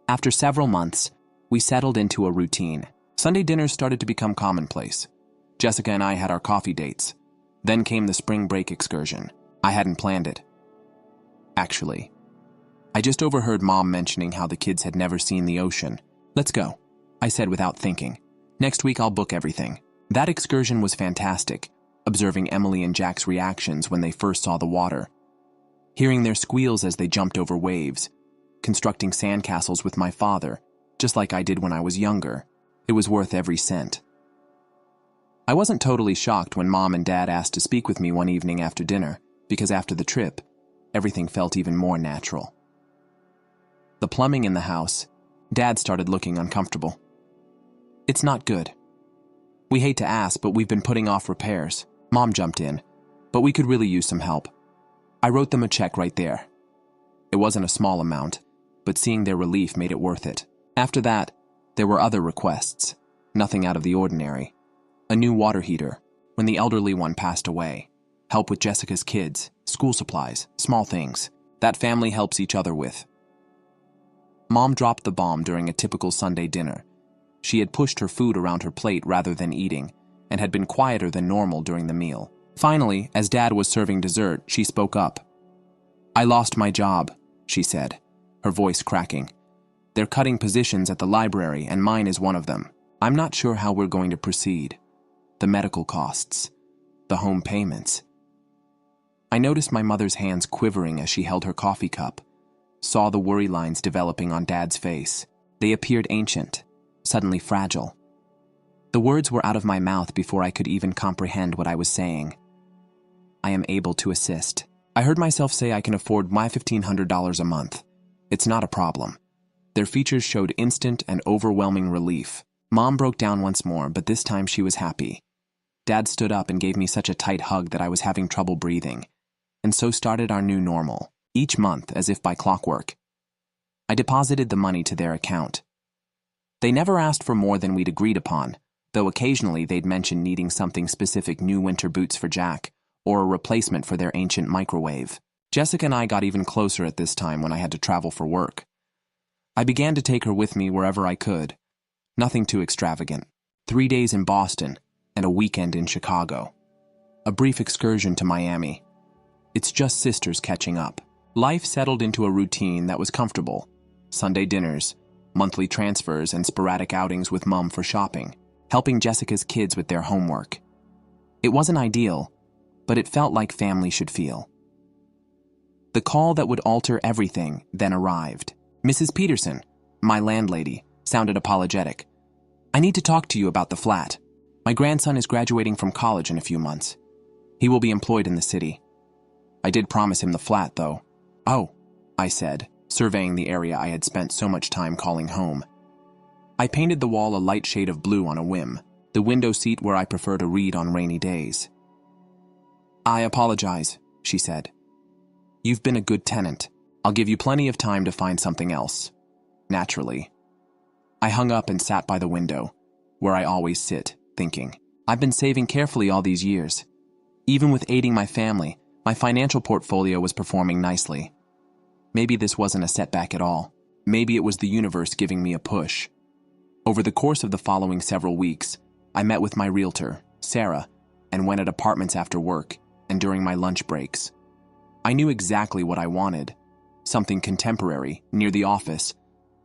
After several months, we settled into a routine. Sunday dinners started to become commonplace. Jessica and I had our coffee dates. Then came the spring break excursion. I hadn't planned it. Actually, I just overheard Mom mentioning how the kids had never seen the ocean. "Let's go," I said without thinking. "Next week I'll book everything." That excursion was fantastic, observing Emily and Jack's reactions when they first saw the water. Hearing their squeals as they jumped over waves, constructing sandcastles with my father, just like I did when I was younger. It was worth every cent. I wasn't totally shocked when Mom and Dad asked to speak with me one evening after dinner, because after the trip, everything felt even more natural. The plumbing in the house, Dad started looking uncomfortable. "It's not good. We hate to ask, but we've been putting off repairs." Mom jumped in, "But we could really use some help." I wrote them a check right there. It wasn't a small amount, but seeing their relief made it worth it. After that, there were other requests, nothing out of the ordinary. A new water heater, when the elderly one passed away. Help with Jessica's kids, school supplies, small things that family helps each other with. Mom dropped the bomb during a typical Sunday dinner. She had pushed her food around her plate rather than eating, and had been quieter than normal during the meal. Finally, as Dad was serving dessert, she spoke up. "I lost my job," she said, her voice cracking. "They're cutting positions at the library, and mine is one of them. I'm not sure how we're going to proceed. The medical costs, the home payments." I noticed my mother's hands quivering as she held her coffee cup, saw the worry lines developing on Dad's face. They appeared ancient, suddenly fragile. The words were out of my mouth before I could even comprehend what I was saying. "I am able to assist." I heard myself say I can afford my $1,500 a month. It's not a problem. Their features showed instant and overwhelming relief. Mom broke down once more, but this time she was happy. Dad stood up and gave me such a tight hug that I was having trouble breathing. And so started our new normal, each month as if by clockwork. I deposited the money to their account. They never asked for more than we'd agreed upon, though occasionally they'd mention needing something specific: new winter boots for Jack, or a replacement for their ancient microwave. Jessica and I got even closer at this time when I had to travel for work. I began to take her with me wherever I could. Nothing too extravagant. 3 days in Boston and a weekend in Chicago. A brief excursion to Miami. It's just sisters catching up. Life settled into a routine that was comfortable. Sunday dinners, monthly transfers, and sporadic outings with Mom for shopping, helping Jessica's kids with their homework. It wasn't ideal, but it felt like family should feel. The call that would alter everything then arrived. Mrs. Peterson, my landlady, sounded apologetic. "I need to talk to you about the flat. My grandson is graduating from college in a few months. He will be employed in the city." I did promise him the flat, though. "Oh," I said, surveying the area I had spent so much time calling home. I painted the wall a light shade of blue on a whim, the window seat where I prefer to read on rainy days. "I apologize," she said. You've been a good tenant. I'll give you plenty of time to find something else. Naturally. I hung up and sat by the window, where I always sit, thinking. I've been saving carefully all these years. Even with aiding my family, my financial portfolio was performing nicely. Maybe this wasn't a setback at all. Maybe it was the universe giving me a push. Over the course of the following several weeks, I met with my realtor, Sarah, and went at apartments after work and during my lunch breaks. I knew exactly what I wanted. Something contemporary, near the office,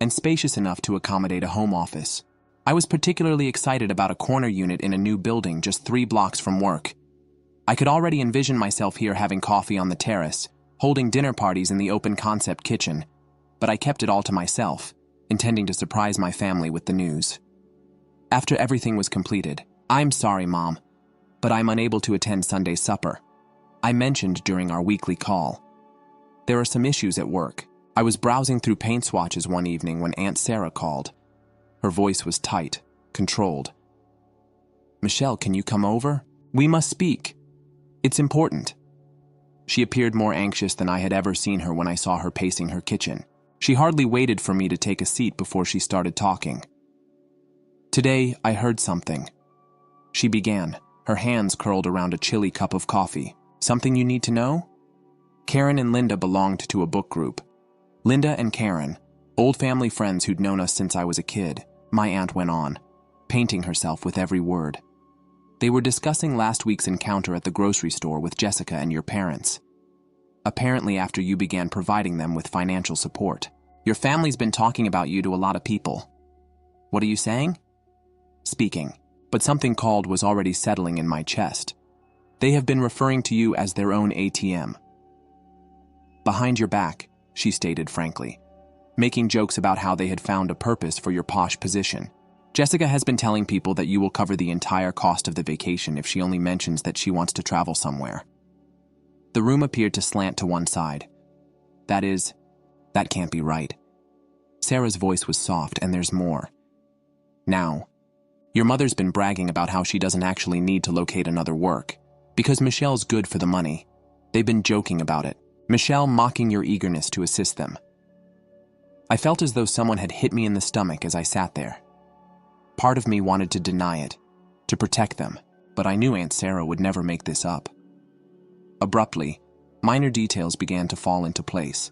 and spacious enough to accommodate a home office. I was particularly excited about a corner unit in a new building just 3 blocks from work. I could already envision myself here having coffee on the terrace, holding dinner parties in the open concept kitchen, but I kept it all to myself, intending to surprise my family with the news. After everything was completed, "I'm sorry, Mom, but I'm unable to attend Sunday's supper," I mentioned during our weekly call. There are some issues at work. I was browsing through paint swatches one evening when Aunt Sarah called. Her voice was tight, controlled. "Michelle, can you come over? We must speak. It's important." She appeared more anxious than I had ever seen her when I saw her pacing her kitchen. She hardly waited for me to take a seat before she started talking. "Today, I heard something," she began, her hands curled around a chilly cup of coffee. "Something you need to know?" Karen and Linda belonged to a book group. Linda and Karen, old family friends who'd known us since I was a kid, my aunt went on, painting herself with every word. They were discussing last week's encounter at the grocery store with Jessica and your parents. Apparently after you began providing them with financial support. Your family's been talking about you to a lot of people. What are you saying? Speaking, but something called was already settling in my chest. They have been referring to you as their own ATM. Behind your back, she stated frankly, making jokes about how they had found a purpose for your posh position. Jessica has been telling people that you will cover the entire cost of the vacation if she only mentions that she wants to travel somewhere. The room appeared to slant to one side. That can't be right. Sarah's voice was soft, and there's more. Now, your mother's been bragging about how she doesn't actually need to locate another work, because Michelle's good for the money. They've been joking about it. Michelle mocking your eagerness to assist them. I felt as though someone had hit me in the stomach as I sat there. Part of me wanted to deny it, to protect them, but I knew Aunt Sarah would never make this up. Abruptly, minor details began to fall into place.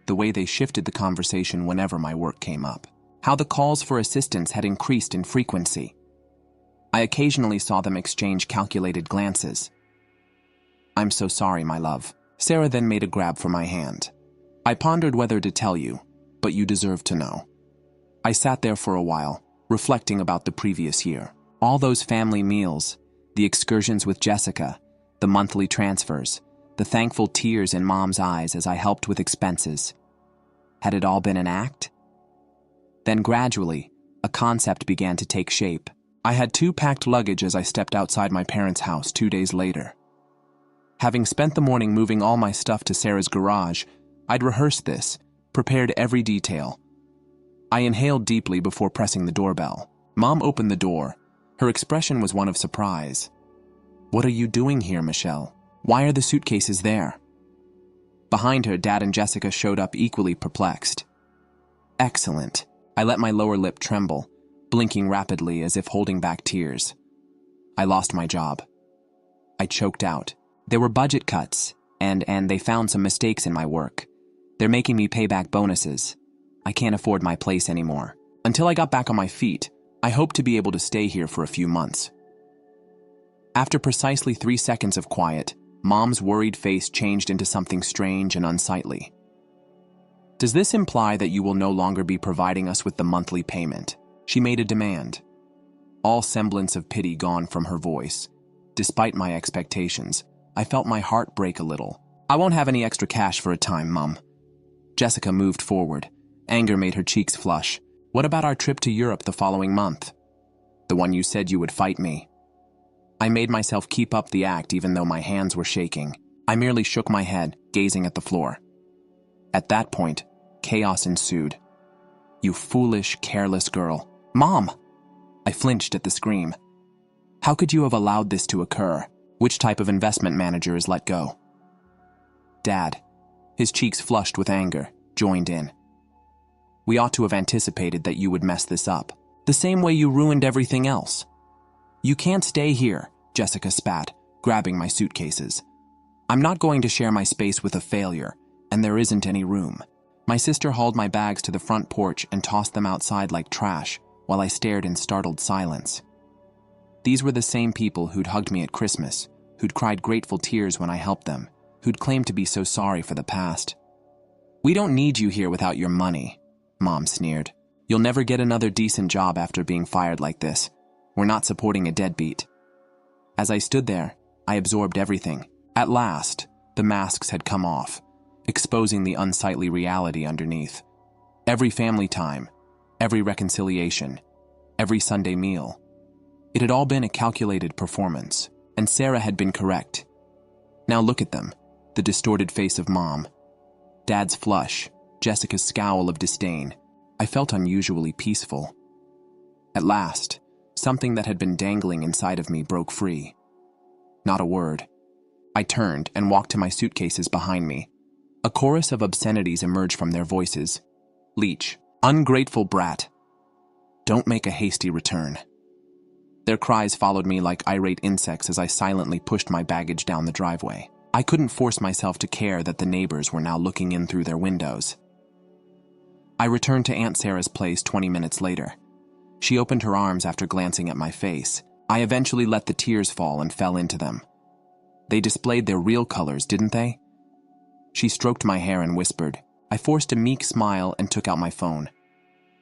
The way they shifted the conversation whenever my work came up. How the calls for assistance had increased in frequency. I occasionally saw them exchange calculated glances. "I'm so sorry, my love." Sarah then made a grab for my hand. "I pondered whether to tell you, but you deserve to know." I sat there for a while, reflecting about the previous year. All those family meals, the excursions with Jessica, the monthly transfers, the thankful tears in Mom's eyes as I helped with expenses. Had it all been an act? Then gradually, a concept began to take shape. I had 2 packed luggage as I stepped outside my parents' house 2 days later. Having spent the morning moving all my stuff to Sarah's garage, I'd rehearsed this, prepared every detail. I inhaled deeply before pressing the doorbell. Mom opened the door. Her expression was one of surprise. "What are you doing here, Michelle? Why are the suitcases there?" Behind her, Dad and Jessica showed up equally perplexed. "Excellent." I let my lower lip tremble, blinking rapidly as if holding back tears. I lost my job. I choked out. There were budget cuts, and they found some mistakes in my work. They're making me pay back bonuses. I can't afford my place anymore. Until I got back on my feet, I hoped to be able to stay here for a few months. After precisely 3 seconds of quiet, Mom's worried face changed into something strange and unsightly. "Does this imply that you will no longer be providing us with the monthly payment?" She made a demand. All semblance of pity gone from her voice. Despite my expectations, I felt my heart break a little. "I won't have any extra cash for a time, Mom." Jessica moved forward. Anger made her cheeks flush. "What about our trip to Europe the following month? The one you said you would fight me." I made myself keep up the act even though my hands were shaking. I merely shook my head, gazing at the floor. At that point, chaos ensued. "You foolish, careless girl." "Mom!" I flinched at the scream. "How could you have allowed this to occur? Which type of investment manager is let go?" "Dad, His cheeks flushed with anger, joined in. "We ought to have anticipated that you would mess this up, the same way you ruined everything else." "You can't stay here," Jessica spat, grabbing my suitcases. "I'm not going to share my space with a failure, and there isn't any room." My sister hauled my bags to the front porch and tossed them outside like trash, while I stared in startled silence. These were the same people who'd hugged me at Christmas, who'd cried grateful tears when I helped them, who'd claimed to be so sorry for the past. "We don't need you here without your money," Mom sneered. "You'll never get another decent job after being fired like this. We're not supporting a deadbeat." As I stood there, I absorbed everything. At last, the masks had come off, exposing the unsightly reality underneath. Every family time, every reconciliation, every Sunday meal. It had all been a calculated performance, and Sarah had been correct. Now look at them, the distorted face of Mom, Dad's flush, Jessica's scowl of disdain. I felt unusually peaceful. At last, something that had been dangling inside of me broke free. Not a word. I turned and walked to my suitcases behind me. A chorus of obscenities emerged from their voices. "Leech, ungrateful brat. Don't make a hasty return." Their cries followed me like irate insects as I silently pushed my baggage down the driveway. I couldn't force myself to care that the neighbors were now looking in through their windows. I returned to Aunt Sarah's place 20 minutes later. She opened her arms after glancing at my face. I eventually let the tears fall and fell into them. They displayed their real colors, didn't they? She stroked my hair and whispered. I forced a meek smile and took out my phone.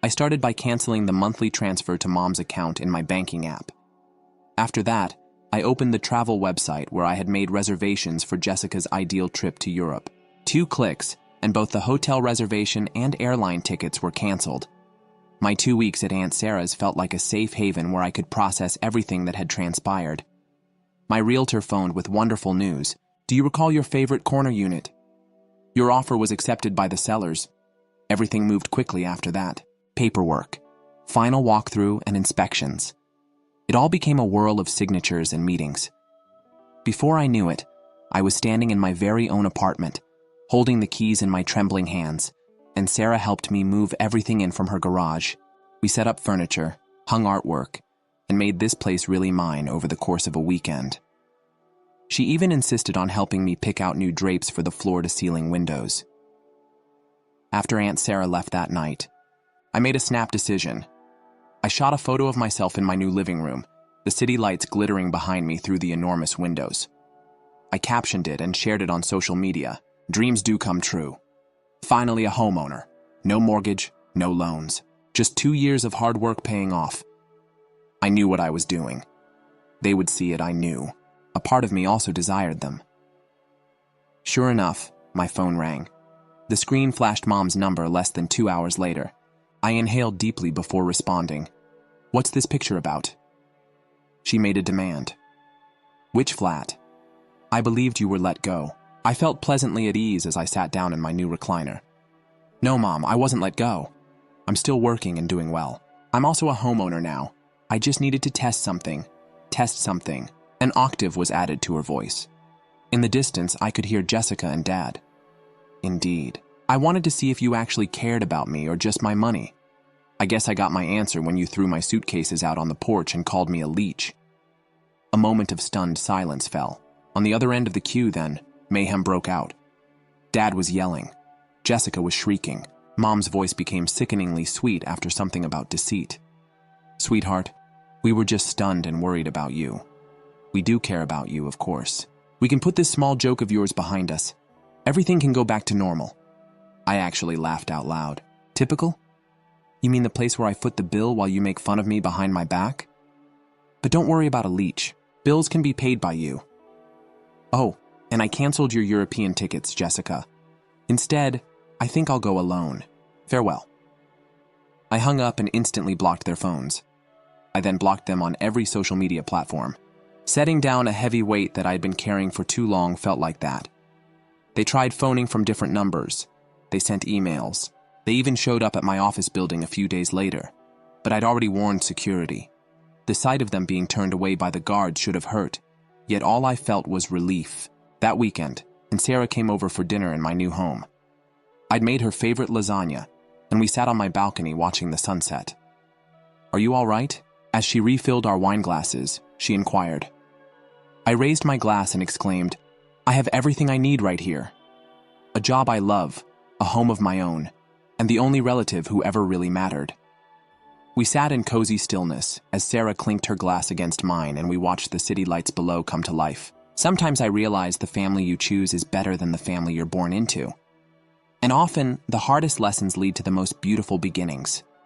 I started by canceling the monthly transfer to Mom's account in my banking app. After that, I opened the travel website where I had made reservations for Jessica's ideal trip to Europe. 2 clicks, and both the hotel reservation and airline tickets were canceled. My 2 weeks at Aunt Sarah's felt like a safe haven where I could process everything that had transpired. My realtor phoned with wonderful news. "Do you recall your favorite corner unit? Your offer was accepted by the sellers." Everything moved quickly after that. Paperwork, final walkthrough, and inspections. It all became a whirl of signatures and meetings. Before I knew it, I was standing in my very own apartment, holding the keys in my trembling hands, and Sarah helped me move everything in from her garage. We set up furniture, hung artwork, and made this place really mine over the course of a weekend. She even insisted on helping me pick out new drapes for the floor-to-ceiling windows. After Aunt Sarah left that night, I made a snap decision. I shot a photo of myself in my new living room, the city lights glittering behind me through the enormous windows. I captioned it and shared it on social media. Dreams do come true. Finally a homeowner. No mortgage, no loans. Just 2 years of hard work paying off. I knew what I was doing. They would see it, I knew. A part of me also desired them. Sure enough, my phone rang. The screen flashed Mom's number less than 2 hours later. I inhaled deeply before responding. "What's this picture about?" She made a demand. "Which flat?" "I believed you were let go." I felt pleasantly at ease as I sat down in my new recliner. "No, Mom, I wasn't let go. I'm still working and doing well. I'm also a homeowner now. I just needed to test something. An octave was added to her voice. In the distance, I could hear Jessica and Dad. "Indeed. I wanted to see if you actually cared about me or just my money. I guess I got my answer when you threw my suitcases out on the porch and called me a leech." A moment of stunned silence fell. On the other end of the queue, then, mayhem broke out. Dad was yelling. Jessica was shrieking. Mom's voice became sickeningly sweet after something about deceit. "Sweetheart, we were just stunned and worried about you. We do care about you, of course. We can put this small joke of yours behind us. Everything can go back to normal." I actually laughed out loud. "Typical? You mean the place where I foot the bill while you make fun of me behind my back? But don't worry about a leech. Bills can be paid by you." "Oh, and I canceled your European tickets, Jessica. Instead, I think I'll go alone. Farewell." I hung up and instantly blocked their phones. I then blocked them on every social media platform. Setting down a heavy weight that I'd been carrying for too long felt like that. They tried phoning from different numbers. They sent emails. They even showed up at my office building a few days later. But I'd already warned security. The sight of them being turned away by the guards should have hurt. Yet all I felt was relief. That weekend, and Sarah came over for dinner in my new home. I'd made her favorite lasagna, and we sat on my balcony watching the sunset. "Are you all right?" As she refilled our wine glasses, she inquired. I raised my glass and exclaimed, "I have everything I need right here. A job I love, a home of my own, and the only relative who ever really mattered." We sat in cozy stillness as Sarah clinked her glass against mine and we watched the city lights below come to life. Sometimes I realize the family you choose is better than the family you're born into. And often, the hardest lessons lead to the most beautiful beginnings.